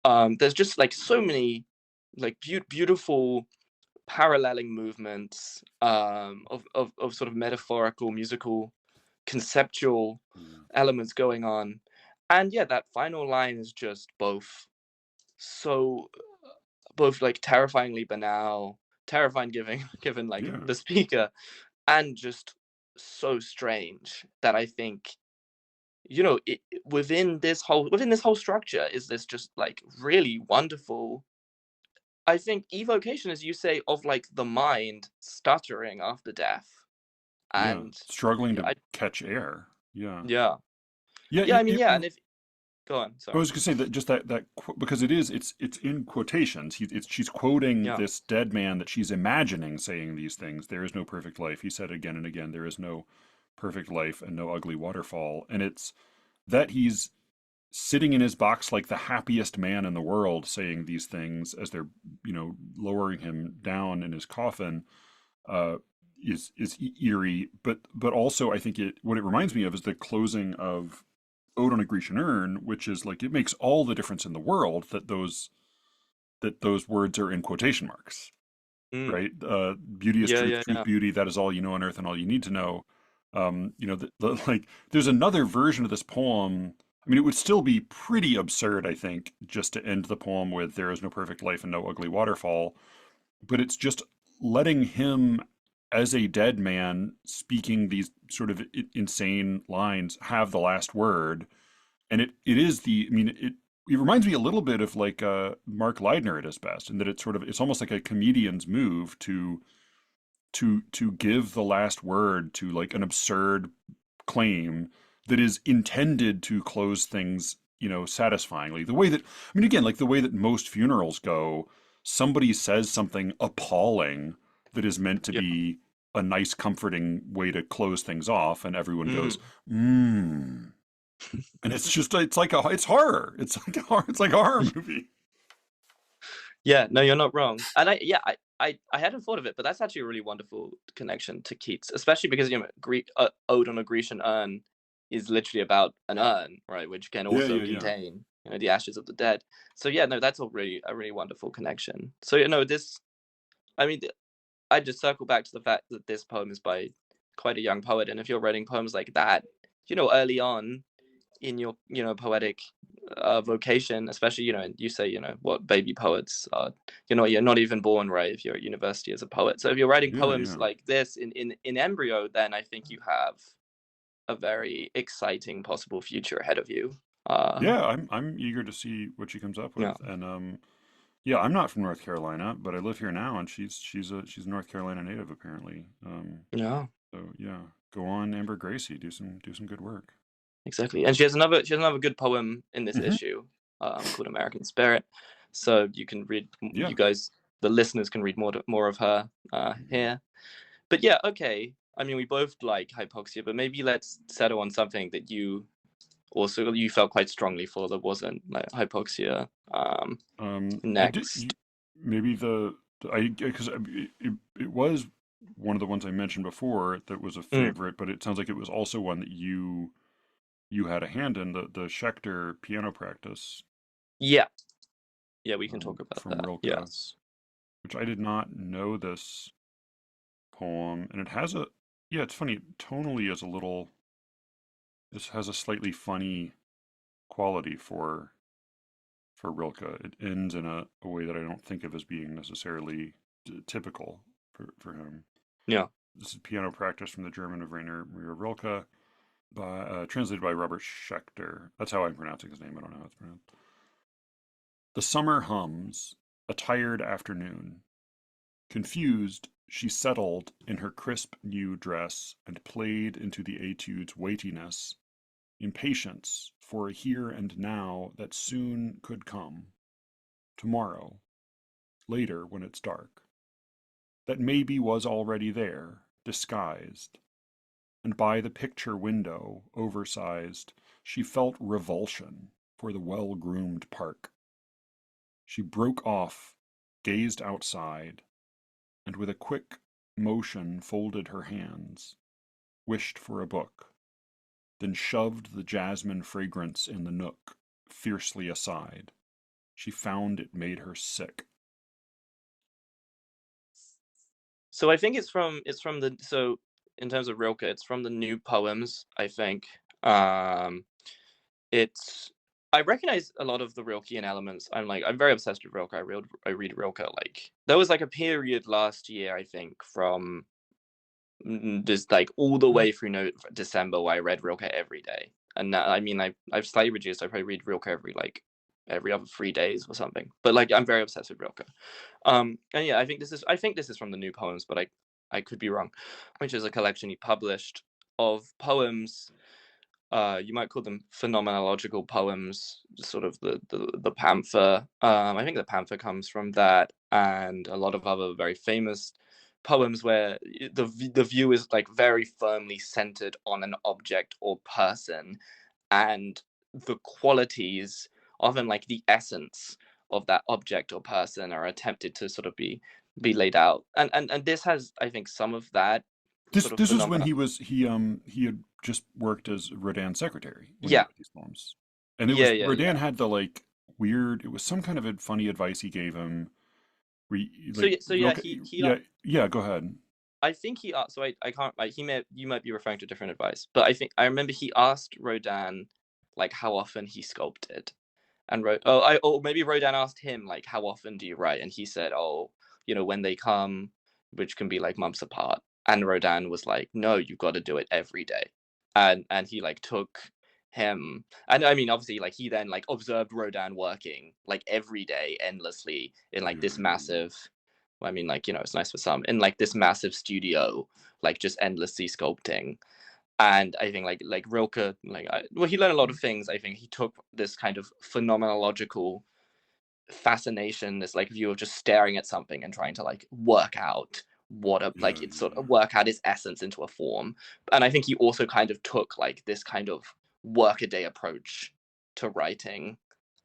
There's just like so many like beautiful paralleling movements of sort of metaphorical, musical, conceptual Yeah. elements going on. And yeah, that final line is just so both like terrifyingly banal, terrifying given like Yeah. the speaker, and just so strange that I think within this whole structure is this just like really wonderful. I think evocation, as you say, of like the mind stuttering after death, Yeah. and Struggling yeah, to catch air. Yeah. yeah, Yeah, yeah. I mean, yeah, and if go on, I sorry, was gonna say that just because it's in quotations. She's quoting yeah, this dead man that she's imagining saying these things. There is no perfect life. He said again and again, there is no perfect life and no ugly waterfall. And it's that he's sitting in his box like the happiest man in the world saying these things as they're, lowering him down in his coffin, uh, is eerie. But also I think what it reminds me of is the closing of Ode on a Grecian Urn, which is like it makes all the difference in the world that those words are in quotation marks, mm, right? Beauty is yeah, truth, yeah, truth yeah, beauty. That is all you know on earth and all you need to know. Like there's another version of this poem. I mean, it would still be pretty absurd, I think, just to end the poem with "There is no perfect life and no ugly waterfall," but it's just letting him, as a dead man speaking these sort of insane lines, have the last word. And it is the I mean it reminds me a little bit of like Mark Leidner at his best, in that it's almost like a comedian's move to give the last word to like an absurd claim that is intended to close things, satisfyingly. The way that, I mean, again, like the way that most funerals go, somebody says something appalling that is meant to Yeah. be a nice, comforting way to close things off, and everyone goes, Mm. mmm. And it's horror. It's like a horror movie. Yeah, no, you're not wrong. And I hadn't thought of it, but that's actually a really wonderful connection to Keats, especially because Greek Ode on a Grecian Urn is literally about an urn, right, which can Yeah, also yeah, yeah. contain the ashes of the dead. So yeah, no, that's a really wonderful connection. So this, I mean, I just circle back to the fact that this poem is by quite a young poet, and if you're writing poems like that, early on in your poetic vocation, especially and you say what baby poets are, you're not even born, right, if you're at university as a poet. So if you're writing Yeah, poems yeah. like this in embryo, then I think you have a very exciting possible future ahead of you. Yeah, I'm eager to see what she comes up Yeah. with. And yeah, I'm not from North Carolina, but I live here now, and she's a North Carolina native apparently. Yeah, So yeah, go on, Amber Gracie, do some good work. exactly. And she has another good poem in this Hmm. issue, called American Spirit. So you can read, Yeah. you guys, the listeners, can read more of her here. But yeah, okay. I mean, we both like hypoxia, but maybe let's settle on something that you felt quite strongly for, that wasn't like hypoxia. I did Next. maybe I because it was one of the ones I mentioned before that was a Mm. favorite, but it sounds like it was also one that you had a hand in, the Schechter piano practice, Yeah, yeah, we can talk about from that. Rilke, Yes. which I did not know this poem, and it has a yeah, it's funny. Tonally is a little. This has a slightly funny quality for Rilke. It ends in a way that I don't think of as being necessarily typical for him. Yeah. This is piano practice from the German of Rainer Maria Rilke, translated by Robert Schechter. That's how I'm pronouncing his name. I don't know how it's pronounced. The summer hums, a tired afternoon. Confused, she settled in her crisp new dress and played into the etude's weightiness, impatience for a here and now that soon could come, tomorrow, later when it's dark, that maybe was already there, disguised, and by the picture window, oversized, she felt revulsion for the well-groomed park. She broke off, gazed outside, and with a quick motion folded her hands, wished for a book, then shoved the jasmine fragrance in the nook fiercely aside. She found it made her sick. So I think it's from the so in terms of Rilke, it's from the new poems, I think. It's I recognize a lot of the Rilkean elements. I'm very obsessed with Rilke. I read Rilke, like there was like a period last year, I think, from just like all the way through December, where I read Rilke every day. And now, I mean, I've slightly reduced. I probably read Rilke every other 3 days or something. But like I'm very obsessed with Rilke. And yeah, I think this is from the new poems, but I could be wrong. Which is a collection he published of poems. You might call them phenomenological poems, sort of the panther. I think the panther comes from that, and a lot of other very famous poems where the view is like very firmly centered on an object or person, and the qualities, often like the essence of that object or person, are attempted to sort of be laid out. And this has, I think, some of that This sort of this was when phenomena. he had just worked as Rodin's secretary when he Yeah, wrote these poems, and it yeah, was yeah, Rodin yeah. had the like weird. It was some kind of funny advice he gave him. So Like yeah, so yeah, Rilke, he yeah, yeah. Go ahead. I think he asked. So I can't, like, you might be referring to different advice, but I remember he asked Rodin like how often he sculpted, and wrote. Or maybe Rodin asked him like how often do you write, and he said, oh, when they come, which can be like months apart. And Rodin was like, no, you've got to do it every day, and he like took him, and I mean obviously like he then like observed Rodin working like every day endlessly in like this Yeah. massive, well, I mean, like, it's nice for some, in like this massive studio, like just endlessly sculpting. And I think like Rilke, well, he learned a lot of things. I think he took this kind of phenomenological fascination, this like view of just staring at something and trying to like work out what a Yeah, like it's sort of work out its essence into a form. And I think he also kind of took like this kind of workaday approach to writing,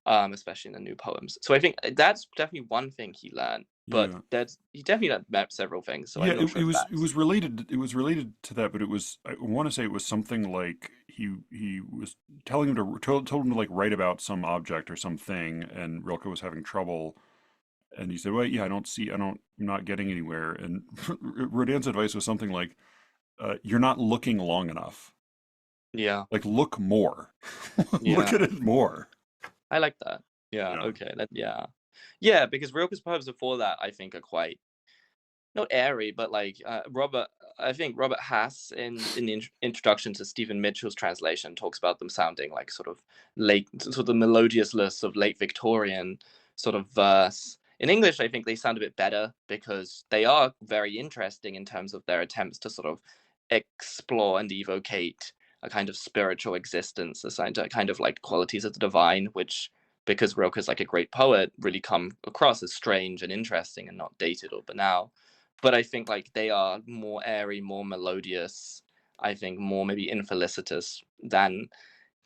especially in the new poems. So I think that's definitely one thing he learned. But yeah. that's he definitely learned several things. So Yeah, I'm not sure if it that's was related to that, but it was I want to say it was something like he was telling him told him to like write about some object or something, and Rilke was having trouble, and he said, "Well, yeah, I'm not getting anywhere." And Rodin's advice was something like, "You're not looking long enough. yeah, Like, look more, look yeah. at it more." I like that. Yeah, Yeah, okay. Yeah, because Rilke's poems before that I think are quite not airy, but like Robert, I think Robert Hass in the introduction to Stephen Mitchell's translation talks about them sounding like sort of sort of the melodiousness of late Victorian sort of verse. In English, I think they sound a bit better because they are very interesting in terms of their attempts to sort of explore and evocate a kind of spiritual existence, assigned to kind of like qualities of the divine, which because Rilke's like a great poet, really come across as strange and interesting and not dated or banal. But I think like they are more airy, more melodious. I think more maybe infelicitous than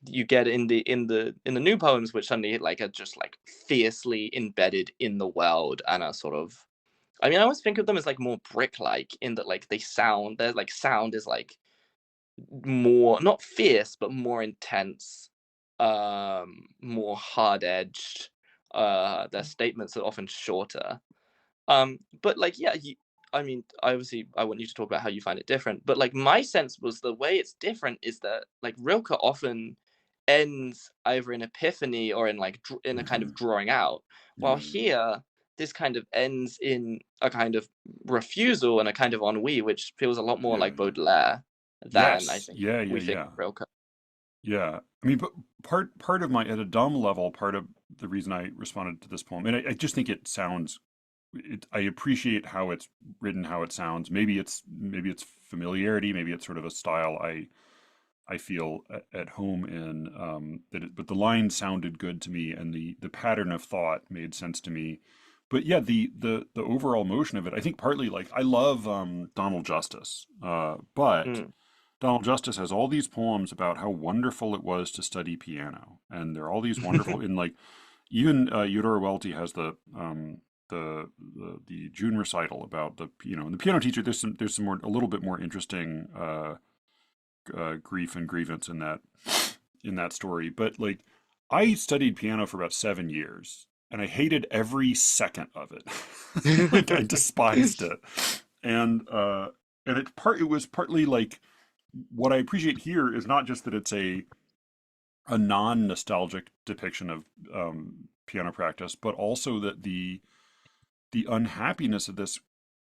you get in the new poems, which suddenly like are just like fiercely embedded in the world and are sort of. I mean, I always think of them as like more brick-like in that like they sound their like sound is like more not fierce but more intense, more hard-edged. Their statements are often shorter. But like, yeah, I mean, obviously, I want you to talk about how you find it different. But like, my sense was the way it's different is that like Rilke often ends either in epiphany or in like in a kind of drawing out, while yeah, here this kind of ends in a kind of refusal and a kind of ennui, which feels a lot more yeah. like Baudelaire than I Yes, think yeah, yeah, we think yeah. Rilke. Yeah, I mean, but part of my at a dumb level, part of the reason I responded to this poem, and I just think it sounds. I appreciate how it's written, how it sounds. Maybe it's familiarity, maybe it's sort of a style I feel at home in. But the line sounded good to me, and the pattern of thought made sense to me. But yeah, the overall motion of it, I think partly like I love Donald Justice, but Mm. Donald Justice has all these poems about how wonderful it was to study piano, and there are all these wonderful in like even Eudora Welty has the June recital about the and the piano teacher. There's some more a little bit more interesting grief and grievance in that story. But like I studied piano for about 7 years, and I hated every second of it. Like I despised it, and uh, and it was partly like what I appreciate here is not just that it's a non-nostalgic depiction of piano practice, but also that the unhappiness of this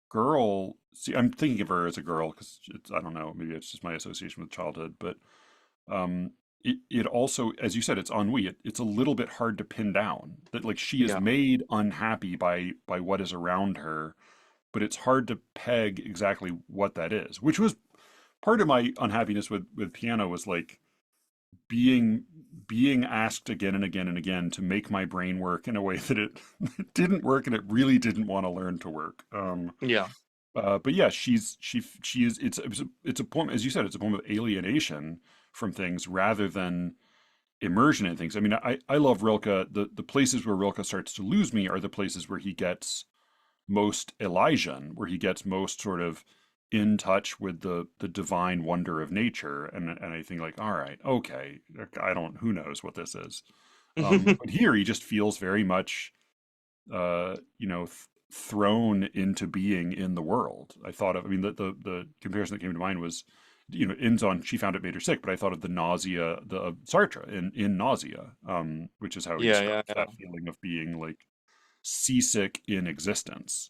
girl. See, I'm thinking of her as a girl because I don't know, maybe it's just my association with childhood, but um, it also, as you said, it's ennui. It's a little bit hard to pin down that like she is Yeah. made unhappy by what is around her, but it's hard to peg exactly what that is, which was part of my unhappiness with piano was like being being asked again and again and again to make my brain work in a way that it, it didn't work and it really didn't want to learn to work. Yeah. But yeah, she is it's a poem, as you said, it's a poem of alienation from things rather than immersion in things. I mean, I love Rilke. The places where Rilke starts to lose me are the places where he gets most Elysian, where he gets most sort of in touch with the divine wonder of nature. And I think like, all right, okay, I don't, who knows what this is. But here he just feels very much, thrown into being in the world. I mean, the comparison that came to mind was, ends on she found it made her sick, but I thought of the nausea, the Sartre in Nausea, which is how he Yeah, yeah, describes yeah. that feeling of being like seasick in existence.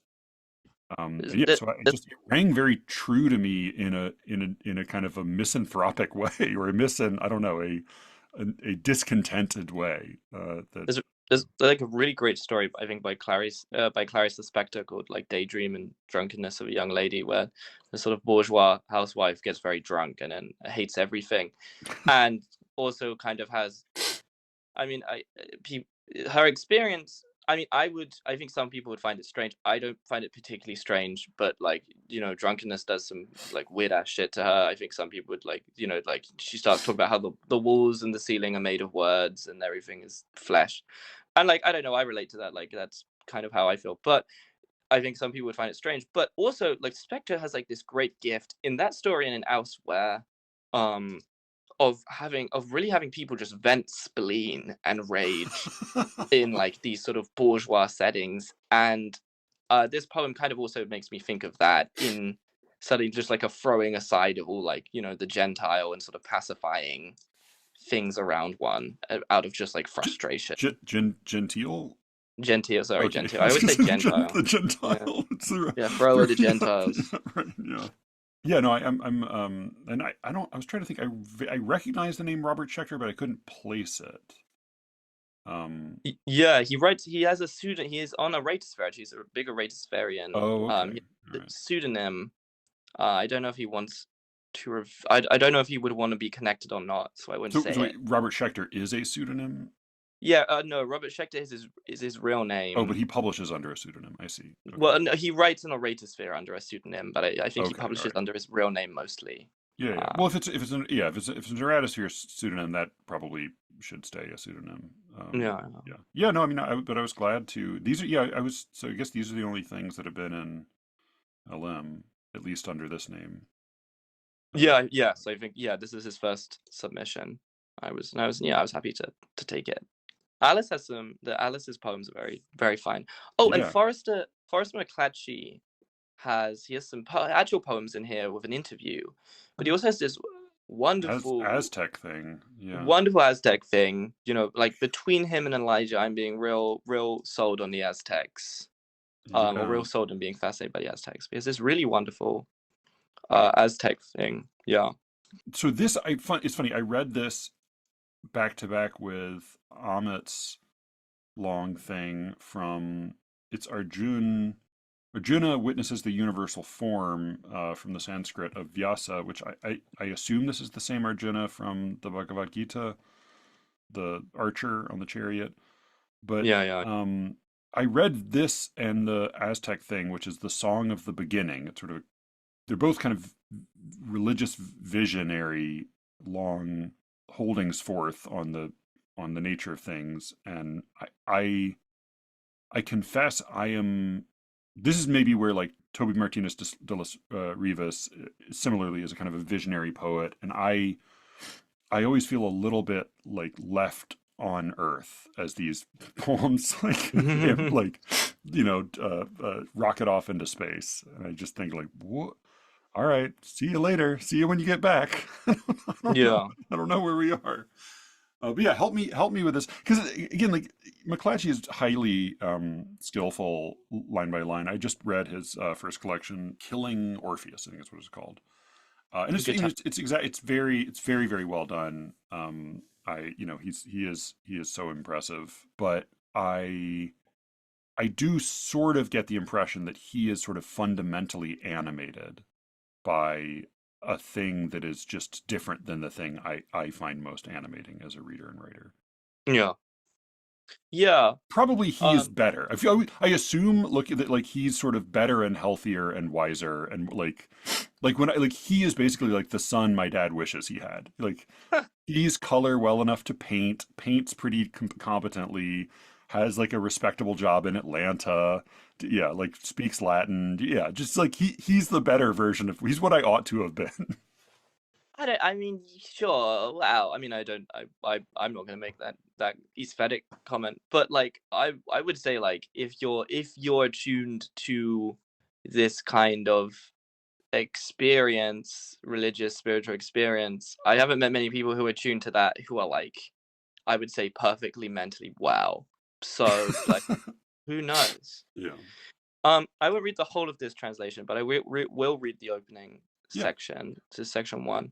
And yeah, That, so it just it rang very true to me in a kind of a misanthropic way, or I don't know, a discontented way. That There's there's like a really great story, I think, by Clarice Lispector called like Daydream and Drunkenness of a Young Lady, where the sort of bourgeois housewife gets very drunk and then hates everything, and also kind of has, I mean, her experience. I mean, I think some people would find it strange. I don't find it particularly strange, but like, drunkenness does some like weird ass shit to her. I think some people would like, like she starts talking about how the walls and the ceiling are made of words and everything is flesh. And like, I don't know, I relate to that. Like, that's kind of how I feel. But I think some people would find it strange. But also, like, Spectre has like this great gift in that story and in Elsewhere, um, of really having people just vent spleen and rage in like these sort of bourgeois settings. And this poem kind of also makes me think of that, in suddenly just like a throwing aside of all, like, the Gentile and sort of pacifying things around one, out of just like frustration. Gentile? Gentile, sorry, Okay, Gentile. I I was always gonna say say Gentile. the Yeah, Gentile. It's yeah, throw away the yeah, Gentiles. yeah, right, yeah. Yeah, no, I'm and I don't. I was trying to think. I recognize the name Robert Schechter, but I couldn't place it. Yeah, he writes. He has a pseudonym. He is on a Ratospheric. He's a bigger Ratospherian. Oh, okay, He all has a right. pseudonym. I don't know if he wants to. I don't know if he would want to be connected or not. So I wouldn't So, say wait, it. Robert Schechter is a pseudonym. Yeah. No. Robert Schechter is his real Oh, but name. he publishes under a pseudonym. I see. Okay. Well, no, he writes in a Ratosphere under a pseudonym, but I think he Okay. All publishes right. under his real name mostly. Yeah, yeah. Uh, Well, if it's an Eratosphere pseudonym, that probably should stay a pseudonym. yeah. Yeah. Yeah. No, I mean, but I was glad to. These are, yeah. I was, so I guess these are the only things that have been in LM, at least under this name. Yeah. Yeah. So I think, yeah, this is his first submission. I was happy to take it. Alice's poems are very, very fine. Oh, and Yeah. Forrester McClatchy he has some actual poems in here with an interview, but he also has this wonderful, Aztec thing. Yeah. wonderful Aztec thing. Like between him and Elijah, I'm being real sold on the Aztecs, or Yeah. real sold on being fascinated by the Aztecs, because this really wonderful Aztec thing. Yeah. So it's funny. I read this back to back with Amit's long thing from it's Arjuna witnesses the universal form from the Sanskrit of Vyasa, which I assume this is the same Arjuna from the Bhagavad Gita, the archer on the chariot. But Yeah. Yeah. I read this and the Aztec thing, which is the Song of the Beginning. It's sort of they're both kind of religious visionary long holdings forth on the nature of things, and I confess I am. This is maybe where like Toby Martinez de las Rivas similarly is a kind of a visionary poet, and I always feel a little bit like left on Earth as these poems like rocket off into space, and I just think like what. All right, see you later. See you when you get back. I don't know. Yeah. I don't know where we are. But yeah, help me with this because again, like McClatchy is highly skillful line by line. I just read his first collection, "Killing Orpheus," I think is what it's called, and It's a it's good time. it's very very well done. He is so impressive, but I do sort of get the impression that he is sort of fundamentally animated by a thing that is just different than the thing I find most animating as a reader and writer. Yeah. Yeah. Probably he is Um. better. I assume looking that like he's sort of better and healthier and wiser and like when I like he is basically like the son my dad wishes he had. Like he's color well enough to paints pretty competently, has like a respectable job in Atlanta. Yeah, like speaks Latin. Yeah, just like he's the better version of he's what I ought to have been. I mean, sure. Wow. I mean, I don't. I'm not gonna make that aesthetic comment, but like, I would say like if you're tuned to this kind of experience, religious, spiritual experience, I haven't met many people who are tuned to that who are like, I would say, perfectly mentally well. So like, who knows? Yeah. I won't read the whole of this translation, but I will read the opening Yeah. section. To section 1.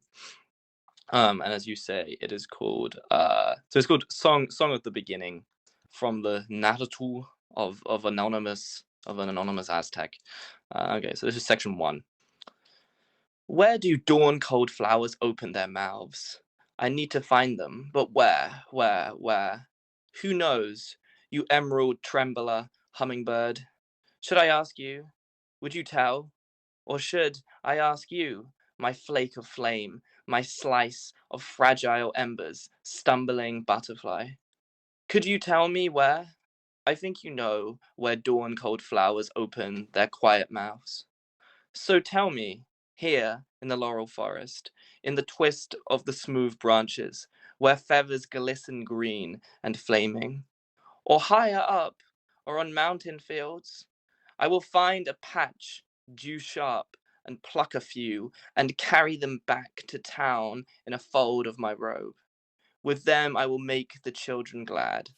And as you say, it is called so it's called Song of the Beginning. from the Natatu of an anonymous Aztec. Okay, so this is section 1. Where do dawn cold flowers open their mouths? I need to find them, but where? Who knows, you emerald trembler hummingbird? Should I ask you? Would you tell? Or should I ask you, my flake of flame, my slice of fragile embers, stumbling butterfly? Could you tell me where? I think you know where dawn cold flowers open their quiet mouths. So tell me, here in the laurel forest, in the twist of the smooth branches, where feathers glisten green and flaming, or higher up, or on mountain fields, I will find a patch dew sharp and pluck a few and carry them back to town in a fold of my robe. With them I will make the children glad.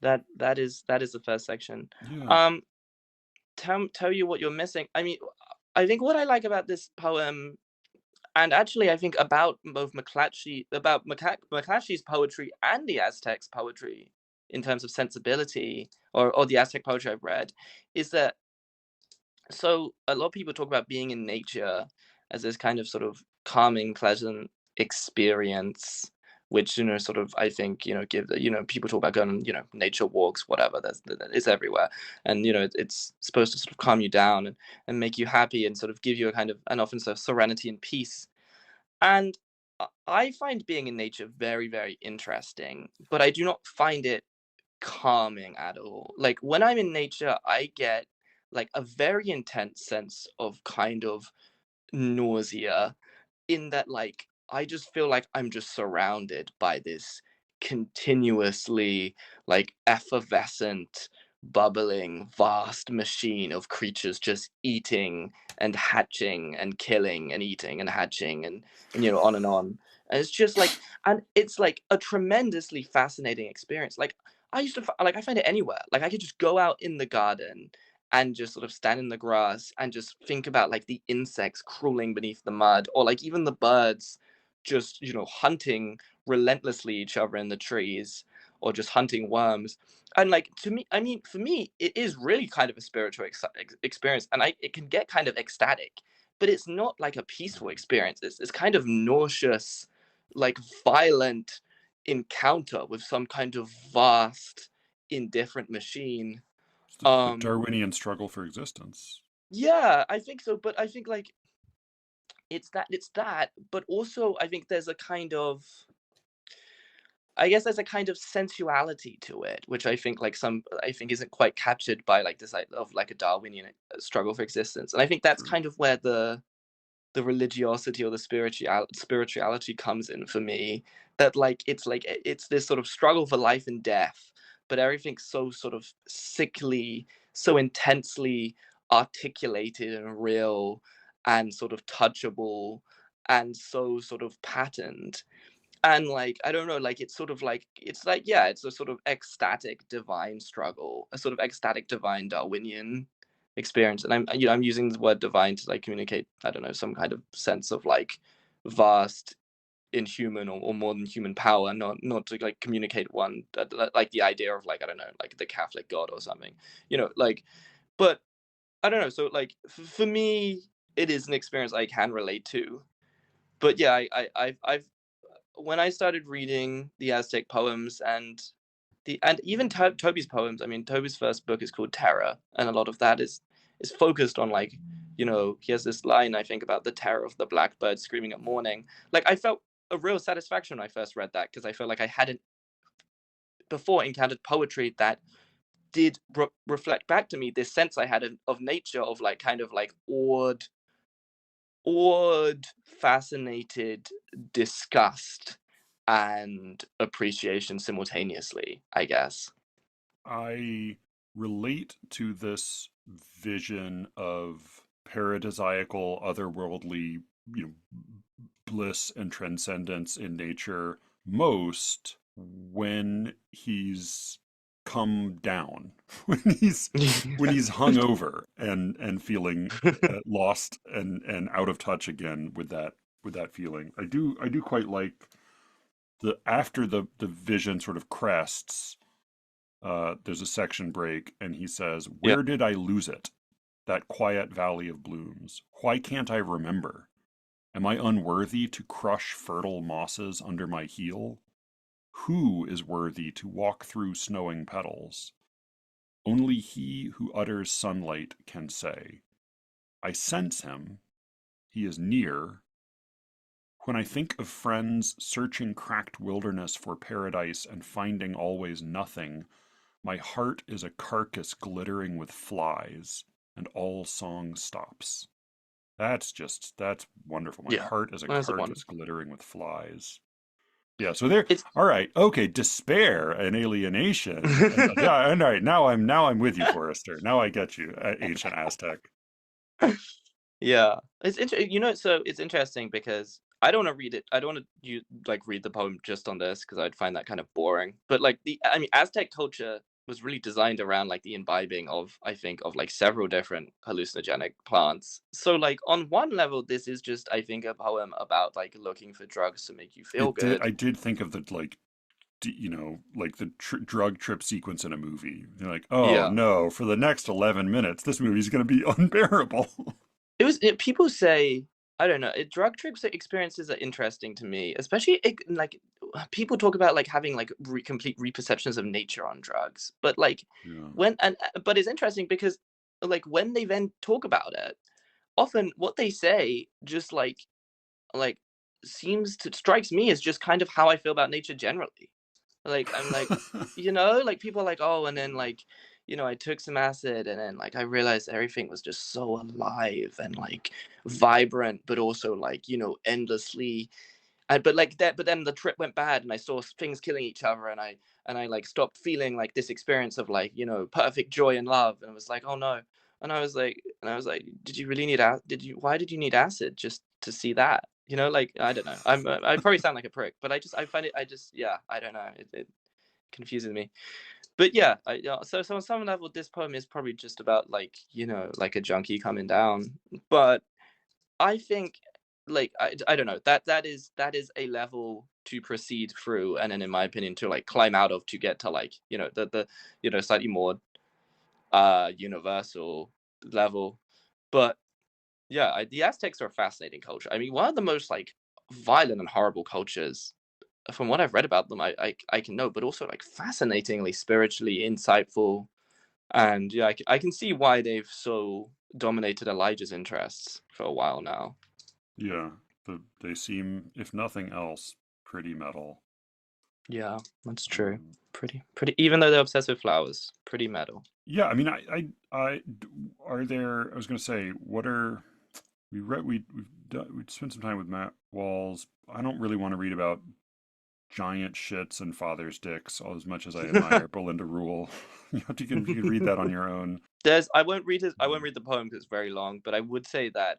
That is the first section. Yeah. Um, tell you what you're missing. I mean, I think what I like about this poem, and actually I think about both McClatchy's poetry and the Aztec's poetry in terms of sensibility, or the Aztec poetry I've read, is that so a lot of people talk about being in nature as this kind of sort of calming, pleasant experience, which sort of I think give the people talk about going on nature walks, whatever. It's everywhere, and it's supposed to sort of calm you down and make you happy and sort of give you a kind of and often sort of serenity and peace. And I find being in nature very, very interesting, but I do not find it calming at all. Like when I'm in nature, I get like a very intense sense of kind of nausea, in that like I just feel like I'm just surrounded by this continuously like effervescent, bubbling, vast machine of creatures just eating and hatching and killing and eating and hatching and on and on. And it's just like, and it's like a tremendously fascinating experience. Like I used to like I find it anywhere. Like I could just go out in the garden and just sort of stand in the grass and just think about like the insects crawling beneath the mud, or like even the birds just hunting relentlessly each other in the trees, or just hunting worms. And like to me, I mean, for me it is really kind of a spiritual experience, and it can get kind of ecstatic, but it's not like a peaceful experience. It's kind of nauseous, like violent encounter with some kind of vast indifferent machine. It's the um Darwinian struggle for existence. yeah, I think so, but I think like it's that, but also I think there's a kind of, I guess there's a kind of sensuality to it, which I think isn't quite captured by like this of like a Darwinian struggle for existence. And I think that's True. kind of where the religiosity or the spirituality comes in for me. That like it's this sort of struggle for life and death, but everything's so sort of sickly, so intensely articulated and real and sort of touchable and so sort of patterned. And like I don't know, like it's sort of like yeah, it's a sort of ecstatic divine struggle, a sort of ecstatic divine Darwinian experience. And I'm using the word divine to like communicate, I don't know, some kind of sense of like vast inhuman or more than human power, not to like communicate one like the idea of like I don't know, like the Catholic God or something, like. But I don't know, so like for me it is an experience I can relate to. But yeah, I've when I started reading the Aztec poems and even Toby's poems. I mean, Toby's first book is called Terror, and a lot of that is focused on like, he has this line I think about the terror of the blackbird screaming at morning. Like I felt a real satisfaction when I first read that, because I felt like I hadn't before encountered poetry that did reflect back to me this sense I had of nature, of like kind of like awed, fascinated, disgust, and appreciation simultaneously, I guess. I relate to this vision of paradisiacal, otherworldly, you know, bliss and transcendence in nature most when he's come down, when he's hung over and feeling lost and out of touch again with that feeling. I do quite like the after the vision sort of crests. there's a section break, and he says, Yeah. "Where did I lose it? That quiet valley of blooms. Why can't I remember? Am I unworthy to crush fertile mosses under my heel? Who is worthy to walk through snowing petals? Only he who utters sunlight can say, I sense him, he is near. When I think of friends searching cracked wilderness for paradise and finding always nothing, my heart is a carcass glittering with flies, and all song stops." That's wonderful. My Yeah. heart is a That's a one. carcass glittering with flies. Yeah, so there. It's All right, okay, despair and alienation. Yeah, and all right, now I'm with you, Forrester. Now I get you, ancient Aztec. yeah. So it's interesting because I don't want to read it. I don't want to read the poem just on this because I'd find that kind of boring. But like Aztec culture was really designed around like the imbibing of, I think, of like several different hallucinogenic plants. So like on one level, this is just, I think, a poem about like looking for drugs to make you feel It did. good. I did think of the like, like the drug trip sequence in a movie. You're like, oh Yeah. no, for the next 11 minutes, this movie's going to be unbearable. People say, I don't know, drug trips experiences are interesting to me, especially like people talk about like having like complete reperceptions of nature on drugs, but like Yeah. but it's interesting because like when they then talk about it, often what they say just like seems to strikes me as just kind of how I feel about nature generally. Like, I'm like, like people are like, oh, and then like, I took some acid and then like I realized everything was just so alive and like vibrant, but also like, endlessly. But then the trip went bad and I saw things killing each other and I like stopped feeling like this experience of like, perfect joy and love. And it was like, oh no. And I was like, did you really need why did you need acid just to see that? Like, I don't know. I probably sound like a prick, but I find it, yeah, I don't know. It confuses me. But yeah, so on some level, this poem is probably just about like, like a junkie coming down. But I think, like, I don't know, that is a level to proceed through, and then in my opinion to like climb out of to get to like, the slightly more universal level. But yeah, the Aztecs are a fascinating culture. I mean, one of the most like violent and horrible cultures from what I've read about them. I can know, but also like fascinatingly spiritually insightful. And yeah, I can see why they've so dominated Elijah's interests for a while now. Yeah, they seem, if nothing else, pretty metal. Yeah, that's true. Um, Pretty. Even though they're obsessed with flowers, pretty metal. yeah, I mean, are there? I was going to say, what are we read? We spent some time with Matt Walls. I don't really want to read about giant shits and father's dicks, all as much as I admire Belinda Rule. You can read that on your own. I won't read the poem because it's very long, but I would say that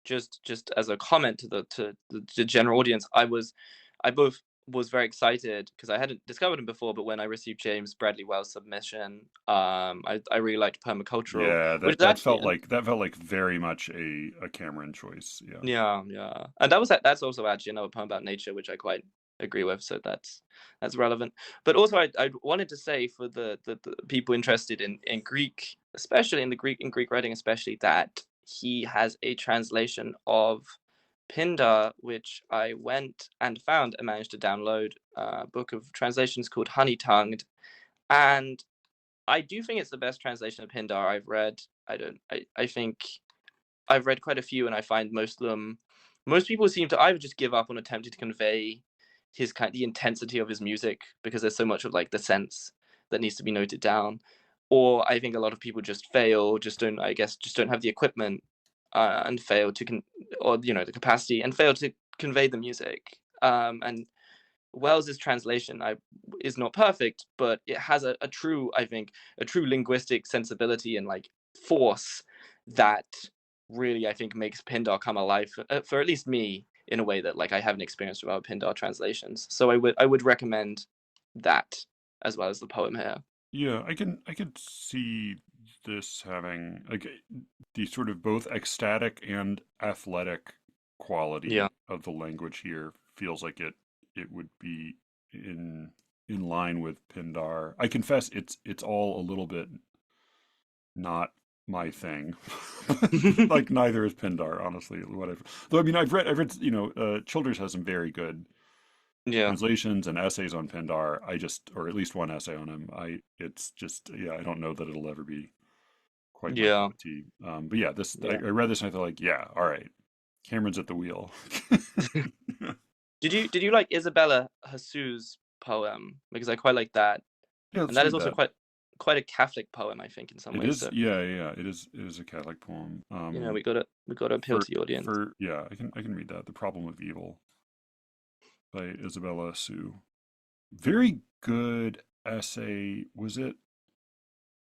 just as a comment to the general audience, I both was very excited because I hadn't discovered him before, but when I received James Bradley Wells' submission, I really liked permacultural, Yeah, which that is actually that felt like very much a Cameron choice. Yeah. yeah, and that's also actually another poem about nature, which I quite agree with. So that's relevant. But also, I wanted to say for the people interested in Greek, especially in Greek writing, especially that he has a translation of Pindar, which I went and found and managed to download a book of translations called Honey Tongued, and I do think it's the best translation of Pindar I've read. I think I've read quite a few, and I find most people seem to either just give up on attempting to convey the intensity of his music because there's so much of like the sense that needs to be noted down, or I think a lot of people just fail, just don't have the equipment and fail or the capacity and fail to convey the music. And Wells's translation is not perfect, but it has a true, I think, a true linguistic sensibility and like force that really, I think, makes Pindar come alive for at least me in a way that like I haven't experienced with other Pindar translations. So I would recommend that as well as the poem here. Yeah, I could see this having like the sort of both ecstatic and athletic Yeah, quality of the language here feels like it would be in in line with Pindar. I confess it's all a little bit not my thing. Like neither is Pindar, honestly. Whatever. Though I mean, I've read, Childers has some very good Yeah. translations and essays on Pindar. Or at least one essay on him. It's just, yeah, I don't know that it'll ever be quite my Yeah. cup of tea. But yeah, I Yeah. read this and I thought like, yeah, all right, Cameron's at the wheel. Did you like Isabella Hasu's poem? Because I quite like that. Yeah, And let's that is read also that. quite a Catholic poem, I think, in some It ways. is, So, yeah, yeah, it is a Catholic poem. we gotta appeal For to the audience. yeah, I can read that. The Problem of Evil by Isabella Sue. Very good essay. Was it?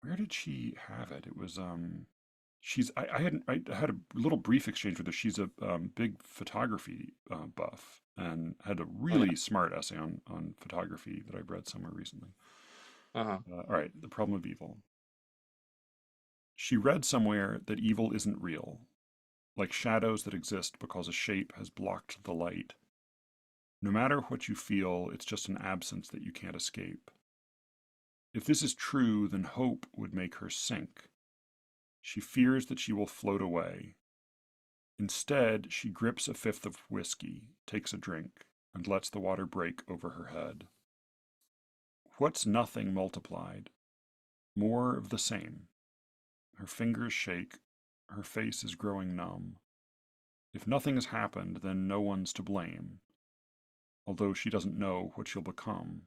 Where did she have it? It was I had a little brief exchange with her. She's a big photography buff and had a Oh yeah. really smart essay on photography that I read somewhere recently. Uh-huh. All right, The Problem of Evil. She read somewhere that evil isn't real, like shadows that exist because a shape has blocked the light. No matter what you feel, it's just an absence that you can't escape. If this is true, then hope would make her sink. She fears that she will float away. Instead, she grips a fifth of whiskey, takes a drink, and lets the water break over her head. What's nothing multiplied? More of the same. Her fingers shake. Her face is growing numb. If nothing has happened, then no one's to blame, although she doesn't know what she'll become.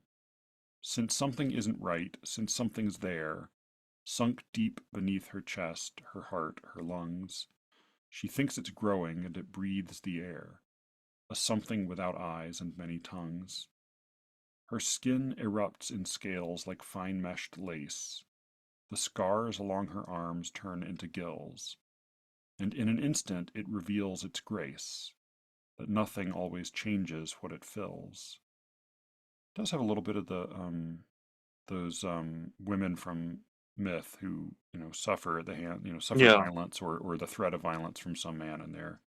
Since something isn't right, since something's there, sunk deep beneath her chest, her heart, her lungs, she thinks it's growing and it breathes the air, a something without eyes and many tongues. Her skin erupts in scales like fine meshed lace. The scars along her arms turn into gills, and in an instant it reveals its grace, that nothing always changes what it fills. It does have a little bit of the those women from myth who suffer at the hand suffer Yeah. violence or the threat of violence from some man, and they're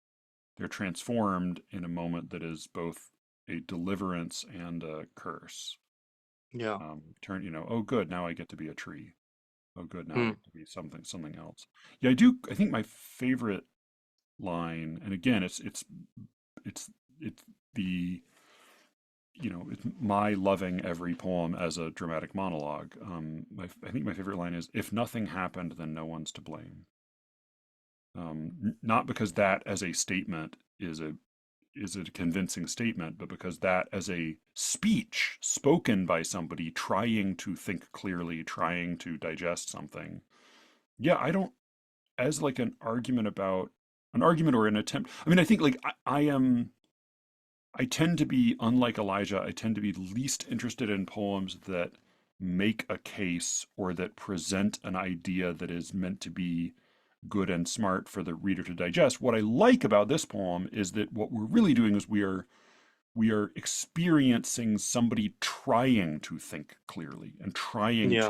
transformed in a moment that is both a deliverance and a curse. Yeah. Turn oh good, now I get to be a tree. Oh good, now I Hmm. get to be something else. Yeah, I think my favorite line, and again it's the it's my loving every poem as a dramatic monologue. I think my favorite line is, "If nothing happened, then no one's to blame." Not because that as a statement is a convincing statement, but because that as a speech spoken by somebody trying to think clearly, trying to digest something. Yeah, I don't as like an argument or an attempt. I mean, I think like I tend to be, unlike Elijah, I tend to be least interested in poems that make a case or that present an idea that is meant to be good and smart for the reader to digest. What I like about this poem is that what we're really doing is we are experiencing somebody trying to think clearly and Yeah.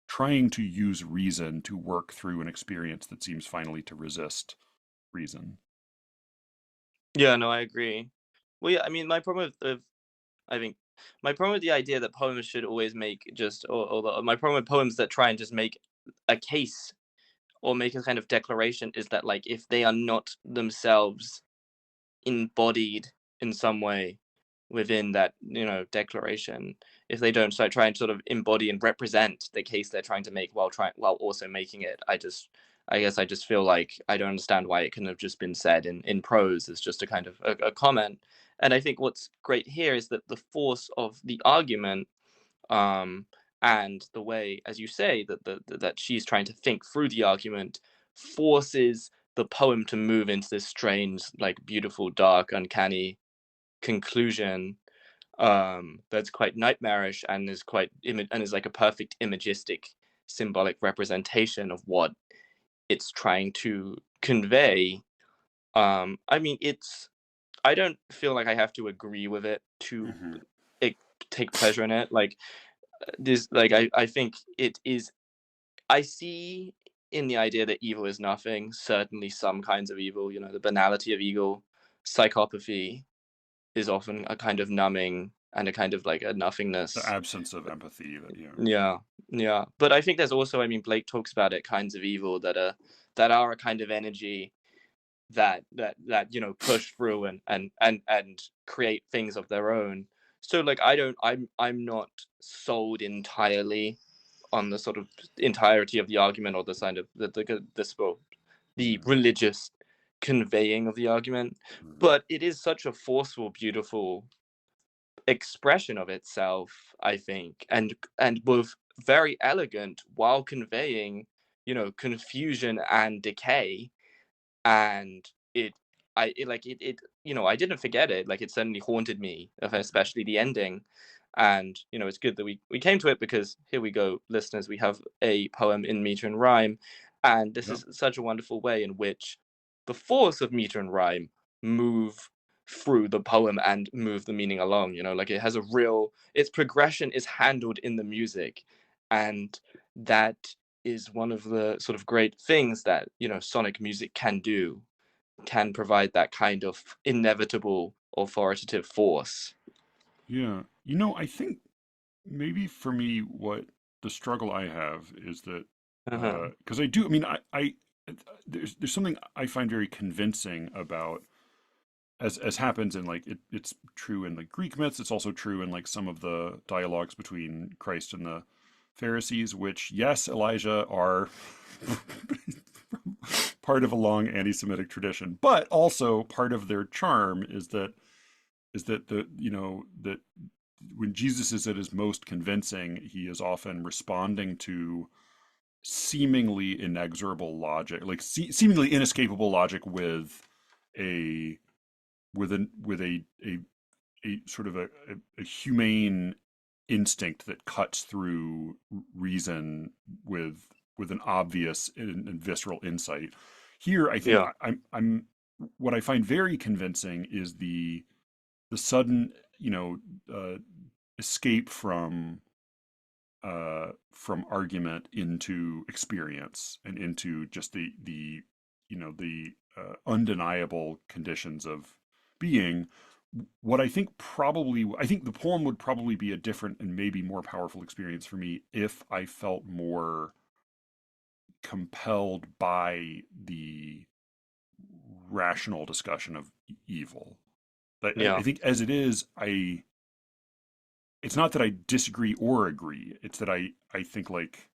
trying to use reason to work through an experience that seems finally to resist reason. Yeah, no, I agree. Well, yeah, I mean, I think my problem with the idea that poems should always make just or my problem with poems that try and just make a case or make a kind of declaration is that, like, if they are not themselves embodied in some way within that, declaration, if they don't start trying to sort of embody and represent the case they're trying to make while also making it, I guess I just feel like I don't understand why it couldn't have just been said in prose as just a kind of a comment. And I think what's great here is that the force of the argument, um, and the way, as you say, that she's trying to think through the argument forces the poem to move into this strange, like, beautiful, dark, uncanny conclusion, that's quite nightmarish and is like a perfect imagistic symbolic representation of what it's trying to convey. I mean, I don't feel like I have to agree with it to Hmm. it, take pleasure in it. Like, this, like, I think it is. I see in the idea that evil is nothing. Certainly, some kinds of evil. The banality of evil, psychopathy, is often a kind of numbing and a kind of like a The nothingness. absence of empathy. That, yeah. Yeah, yeah. But I think there's also, I mean, Blake talks about it, kinds of evil that are a kind of energy that push through and create things of their own. So like I'm not sold entirely on the sort of entirety of the argument, or the kind of the Mm-hmm. religious conveying of the argument, Mm-hmm. but it is such a forceful, beautiful expression of itself, I think, and both very elegant while conveying, confusion and decay. And I didn't forget it. Like, it certainly haunted me, especially the ending. And it's good that we came to it, because here we go, listeners, we have a poem in meter and rhyme, and this Yep. is such a wonderful way in which the force of meter and rhyme move through the poem and move the meaning along. Like, it has a real its progression is handled in the music, and that is one of the sort of great things that sonic music can do, can provide that kind of inevitable authoritative force. Yeah. I think maybe for me, what the struggle I have is that Uh-huh. because I do. I mean, I there's something I find very convincing about as happens in like it's true in the Greek myths. It's also true in like some of the dialogues between Christ and the Pharisees, which yes, Elijah are part of a long anti-Semitic tradition, but also part of their charm is that that when Jesus is at his most convincing, he is often responding to seemingly inexorable logic, like seemingly inescapable logic, a with a sort of a humane instinct that cuts through reason with an obvious and visceral insight. Here, I think Yeah. I'm what I find very convincing is the sudden, uh, escape from argument into experience and into just the undeniable conditions of being. What I think the poem would probably be a different and maybe more powerful experience for me if I felt more compelled by the rational discussion of evil. But I Yeah. think as it is, it's not that I disagree or agree. It's that I think like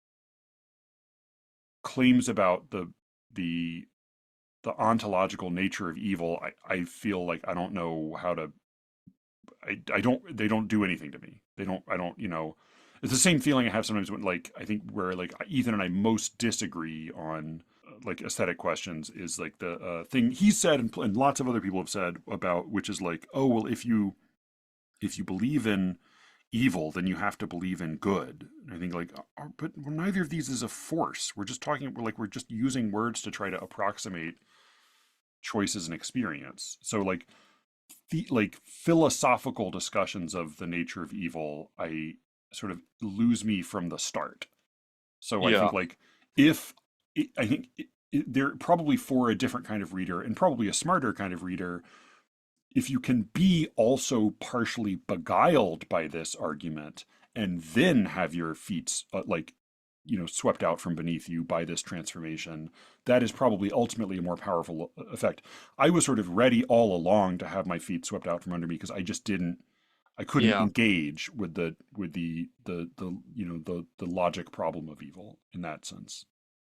claims about the the ontological nature of evil, I feel like I don't know how to I don't they don't do anything to me. I don't, it's the same feeling I have sometimes when like I think where like Ethan and I most disagree on like aesthetic questions is like the thing he said and lots of other people have said about, which is like, oh well, if you believe in evil, then you have to believe in good. And I think like, but neither of these is a force. We're just using words to try to approximate choices and experience. So like philosophical discussions of the nature of evil, I sort of lose me from the start. So I think Yeah. like I think they're probably for a different kind of reader and probably a smarter kind of reader, if you can be also partially beguiled by this argument and then have your feet swept out from beneath you by this transformation, that is probably ultimately a more powerful effect. I was sort of ready all along to have my feet swept out from under me because I couldn't Yeah. engage with the logic problem of evil in that sense.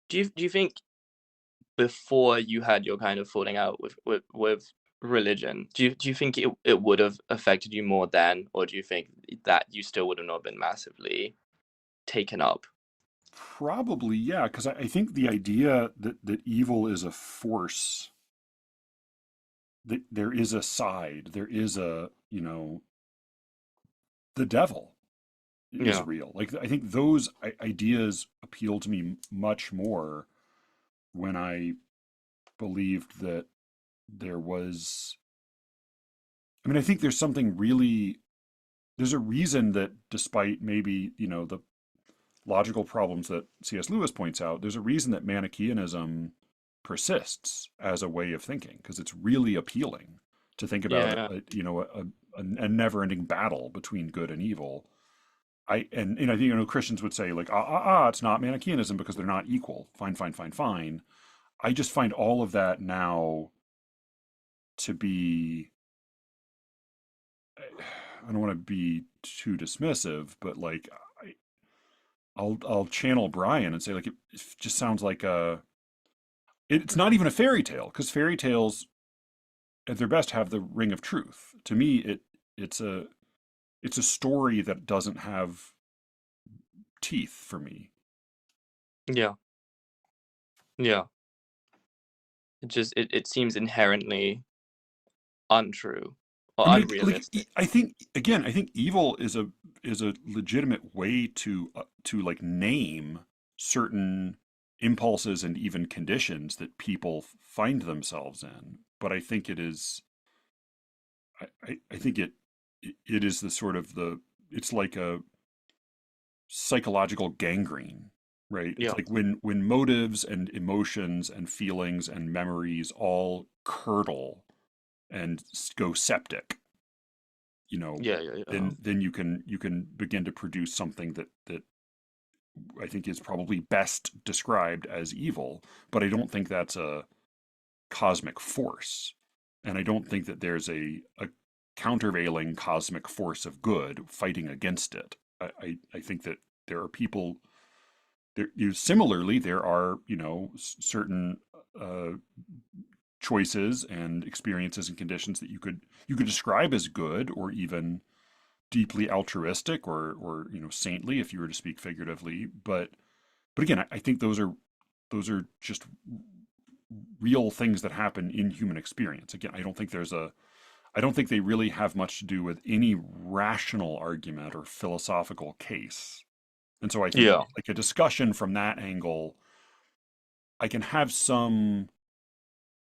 Do you think, before you had your kind of falling out with religion, do you think it would have affected you more then, or do you think that you still would have not been massively taken up? Probably, yeah, because I think the idea that evil is a force, that there is a side, there is the devil is Yeah. real. Like I think those ideas appeal to me much more when I believed that there was. I mean, I think there's a reason that despite maybe the logical problems that C.S. Lewis points out, there's a reason that Manichaeanism persists as a way of thinking because it's really appealing to think about Yeah. a never-ending battle between good and evil. I think Christians would say like it's not Manichaeanism because they're not equal. Fine, fine, fine, fine. I just find all of that now to be, I don't want to be too dismissive, but like I'll channel Brian and say like it just sounds like it's not even a fairy tale, because fairy tales at their best have the ring of truth. To me, it's a it's a story that doesn't have teeth for me. Yeah. Yeah. It seems inherently untrue or I mean, unrealistic. I think evil is a legitimate way to like name certain impulses and even conditions that people find themselves in. But I think it is, I think it is the sort of the, it's like a psychological gangrene, right? It's Yeah. like when motives and emotions and feelings and memories all curdle and go septic, you know, Yeah, yeah, yeah. then you can begin to produce something that I think is probably best described as evil. But I don't think that's a cosmic force, and I don't think that there's a countervailing cosmic force of good fighting against it. I think that there are people there. Similarly, there are certain uh, choices and experiences and conditions that you could describe as good or even deeply altruistic or saintly, if you were to speak figuratively. But again, I think those are just real things that happen in human experience. Again, I don't think they really have much to do with any rational argument or philosophical case. And so I think Yeah. like a discussion from that angle, I can have some,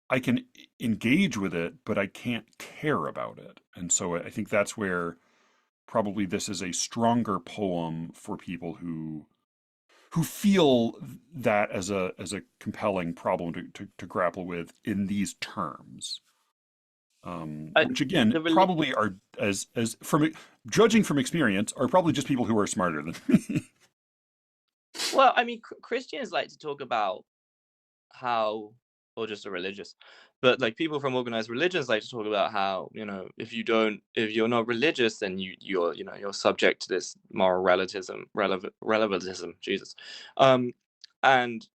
I can engage with it, but I can't care about it. And so I think that's where probably this is a stronger poem for people who feel that as a compelling problem to grapple with in these terms. I Which again the reli- probably are as from judging from experience are probably just people who are smarter than me. well, I mean, Christians like to talk about how, or just the religious, but like people from organized religions like to talk about how, if you're not religious, then you're subject to this moral relativism, Jesus. And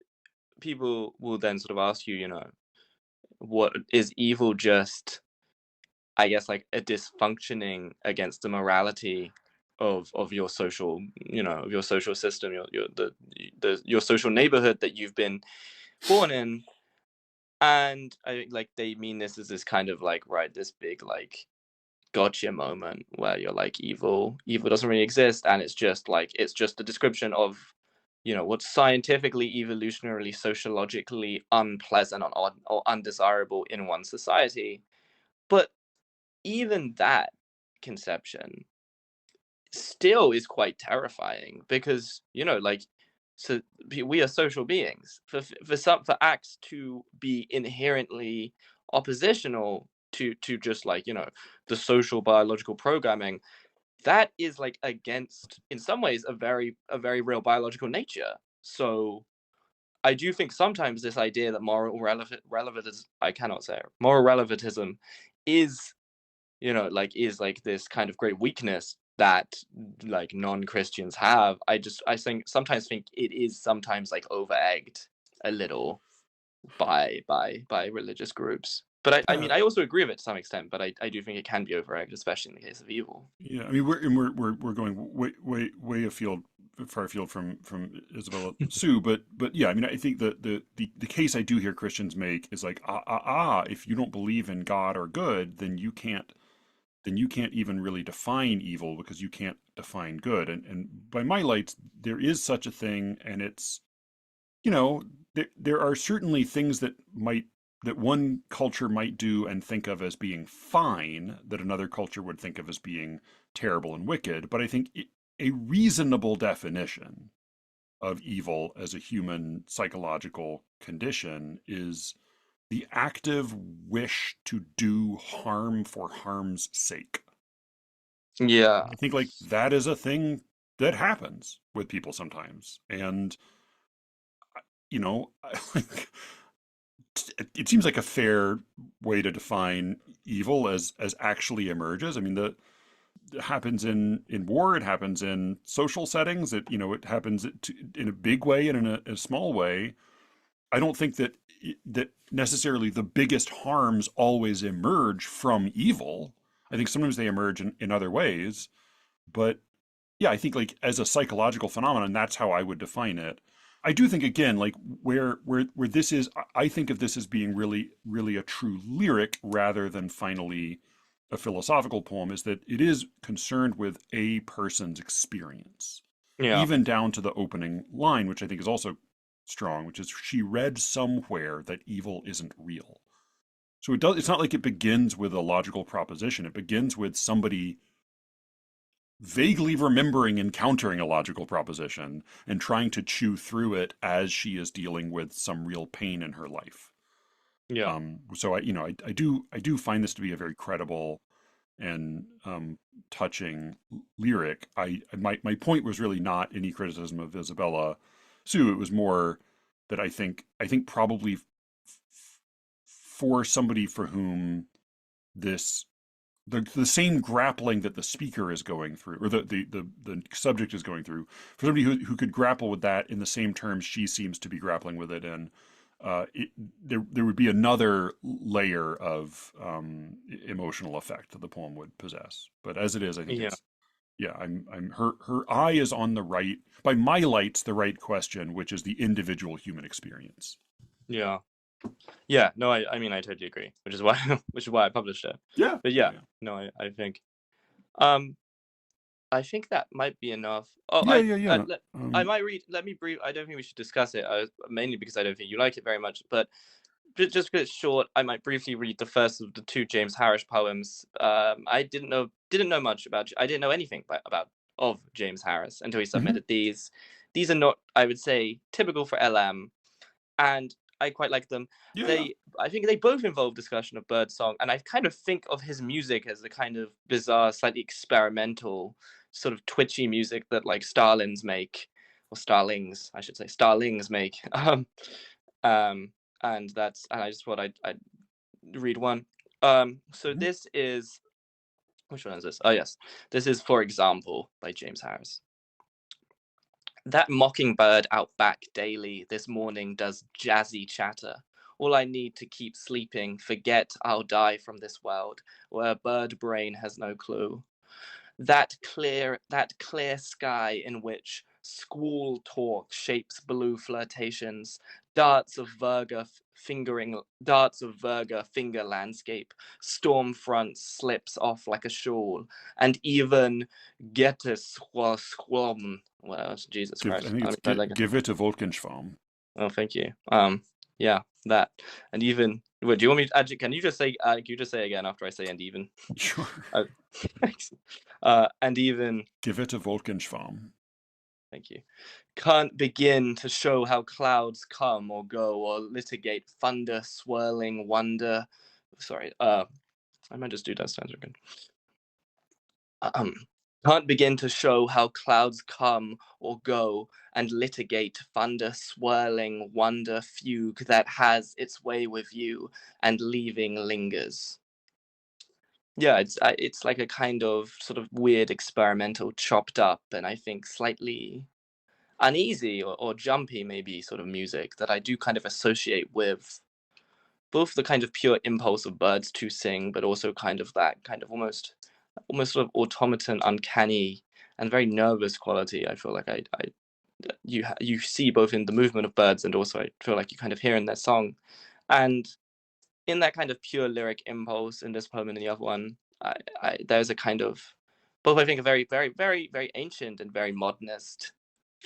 people will then sort of ask you, what is evil? Just, I guess, like a dysfunctioning against the morality of your social, of your social system, your social neighborhood that you've been born in. And I think like they mean this as this kind of like, right, this big like gotcha moment where you're like, evil doesn't really exist, and it's just a description of, what's scientifically, evolutionarily, sociologically unpleasant or undesirable in one society. But even that conception still is quite terrifying, because like, so we are social beings. For acts to be inherently oppositional to just like, the social biological programming, that is like against, in some ways, a very real biological nature. So I do think sometimes this idea that relativism, I cannot say it, moral relativism is, is like this kind of great weakness that like non-Christians have. I sometimes think it is sometimes like over egged a little by religious groups. But I Yeah, mean, I also agree with it to some extent, but I do think it can be over egged, especially in the case of evil. yeah. I mean, we're going way afield, far afield from Isabella Sue, but yeah. I mean, I think the case I do hear Christians make is like if you don't believe in God or good, then you can't even really define evil because you can't define good. And by my lights, there is such a thing, and it's, you know, there are certainly things that one culture might do and think of as being fine that another culture would think of as being terrible and wicked. But I think a reasonable definition of evil as a human psychological condition is the active wish to do harm for harm's sake. Yeah. I think like that is a thing that happens with people sometimes. And you know, like it seems like a fair way to define evil as actually emerges. I mean, the it happens in war, it happens in social settings, it happens in a big way and in a small way. I don't think that necessarily the biggest harms always emerge from evil. I think sometimes they emerge in other ways, but yeah, I think like as a psychological phenomenon, that's how I would define it. I do think again, like where this is, I think of this as being really, really a true lyric rather than finally a philosophical poem, is that it is concerned with a person's experience, Yeah. even down to the opening line, which I think is also strong, which is she read somewhere that evil isn't real. So it's not like it begins with a logical proposition. It begins with somebody vaguely remembering encountering a logical proposition and trying to chew through it as she is dealing with some real pain in her life. Yeah. So I do find this to be a very credible and touching lyric. My point was really not any criticism of Isabella Sue. It was more that I think probably for somebody for whom this the same grappling that the speaker is going through, or the subject is going through, for somebody who could grapple with that in the same terms she seems to be grappling with it in, there would be another layer of emotional effect that the poem would possess. But as it is, I think Yeah. it's yeah. Her eye is on the right, by my lights, the right question, which is the individual human experience. Yeah. Yeah. No, I mean, I totally agree, which is why which is why I published it. Yeah, But yeah, yeah, yeah, no, um I think that might be enough. Oh, yeah, yeah, yeah. I might read. Let me brief. I don't think we should discuss it, mainly because I don't think you like it very much. But just because it's short, I might briefly read the first of the two James Harris poems. I didn't know much about. I didn't know anything about of James Harris until he Hmm. submitted these. These are not, I would say, typical for LM, and I quite like them. Yeah, yeah. I think they both involve discussion of birdsong, and I kind of think of his music as the kind of bizarre, slightly experimental, sort of twitchy music that like Starlings make, or Starlings, I should say, Starlings make. Um, and I just thought I'd read one. So Hmm. this is, which one is this? Oh yes, this is For Example by James Harris. That mockingbird out back daily this morning does jazzy chatter. All I need to keep sleeping, forget I'll die from this world where bird brain has no clue. That clear sky in which squall talk shapes blue flirtations, darts of Virga finger landscape, storm front slips off like a shawl, and even Gettysquam. Well, Jesus I Christ. think I it's mean, I like it. Give it a Wolkenschwarm. Oh, thank you. Yeah, that. And even, wait, do you want me to actually, can you just say again after I say and even? Sure. Uh, thanks. And even, Give it a Wolkenschwarm. thank you. Can't begin to show how clouds come or go or litigate thunder, swirling wonder. Sorry, I might just do that stanza again. Um, can't begin to show how clouds come or go and litigate thunder, swirling wonder fugue that has its way with you and leaving lingers. Yeah, it's like a kind of sort of weird experimental, chopped up, and I think slightly uneasy or jumpy maybe sort of music that I do kind of associate with both the kind of pure impulse of birds to sing, but also kind of that kind of almost sort of automaton, uncanny, and very nervous quality. I feel like you see both in the movement of birds and also I feel like you kind of hear in their song, and in that kind of pure lyric impulse in this poem and in the other one, there's a kind of both I think a very very very very ancient and very modernist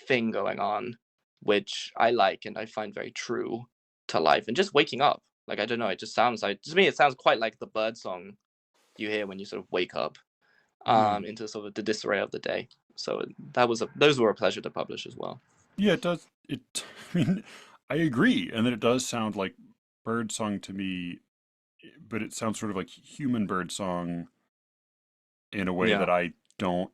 thing going on, which I like and I find very true to life and just waking up. Like I don't know, it just sounds like to me it sounds quite like the bird song you hear when you sort of wake up Yeah. into sort of the disarray of the day. So those were a pleasure to publish as well. Yeah, it does. I mean, I agree. And then it does sound like bird song to me, but it sounds sort of like human bird song in a way Yeah. that I don't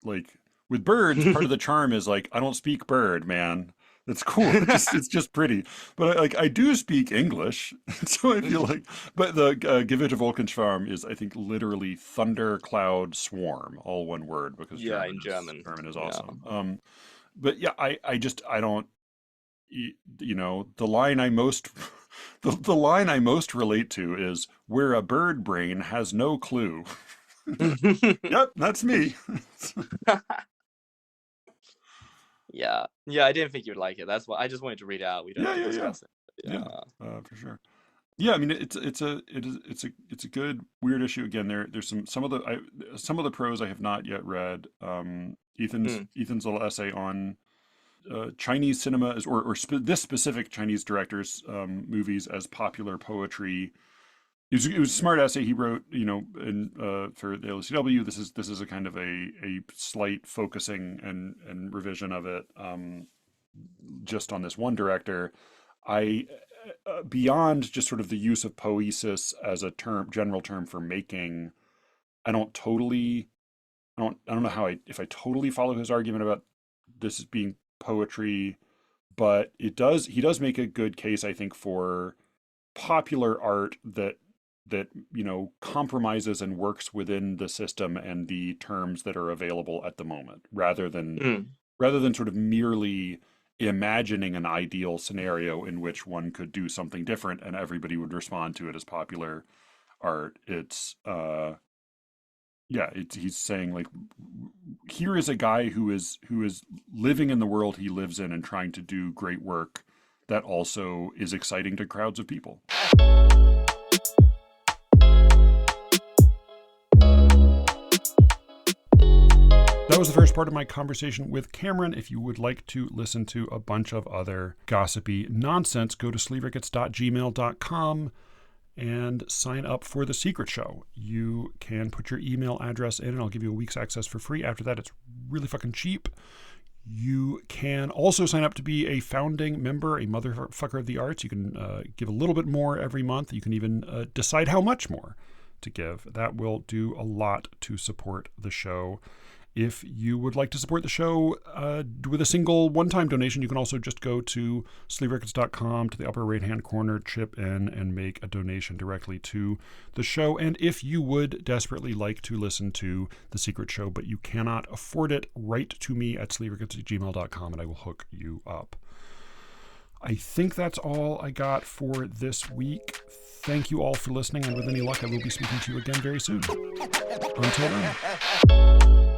like. With birds, part of the charm is like I don't speak bird, man. It's cool. It's just pretty. But I do speak English, so I feel like. But the Gewitter Wolkenschwarm is, I think, literally thunder cloud swarm, all one word, because Yeah, in German. German is Yeah. awesome. But yeah, I don't. The line I most the line I most relate to is where a bird brain has no clue. Yep, that's me. Yeah. Yeah, I didn't think you'd like it. That's why I just wanted to read it out. We don't Yeah, have to yeah, yeah, discuss it. yeah, Yeah. for sure. Yeah, I mean it's a good weird issue. Again, there's some of the prose I have not yet read. Mm. Ethan's little essay on Chinese cinema is this specific Chinese director's movies as popular poetry. It was a smart essay he wrote, for the LCW. This is a kind of a slight focusing and revision of it, just on this one director. I Beyond just sort of the use of poesis as a general term for making, I don't totally, I don't know if I totally follow his argument about this as being poetry, but he does make a good case, I think, for popular art that compromises and works within the system and the terms that are available at the moment, Mm. rather than sort of merely imagining an ideal scenario in which one could do something different and everybody would respond to it as popular art. He's saying, like, here is a guy who is living in the world he lives in and trying to do great work that also is exciting to crowds of people. That was the first part of my conversation with Cameron. If you would like to listen to a bunch of other gossipy nonsense, go to sleerickets.gmail.com and sign up for The Secret Show. You can put your email address in and I'll give you a week's access for free. After that, it's really fucking cheap. You can also sign up to be a founding member, a motherfucker of the arts. You can give a little bit more every month. You can even decide how much more to give. That will do a lot to support the show. If you would like to support the show with a single one-time donation, you can also just go to SLEERICKETS.com to the upper right-hand corner, chip in, and make a donation directly to the show. And if you would desperately like to listen to The Secret Show, but you cannot afford it, write to me at SLEERICKETS@gmail.com and I will hook you up. I think that's all I got for this week. Thank you all for listening, and with any luck, I will be speaking to you again very soon. Until then.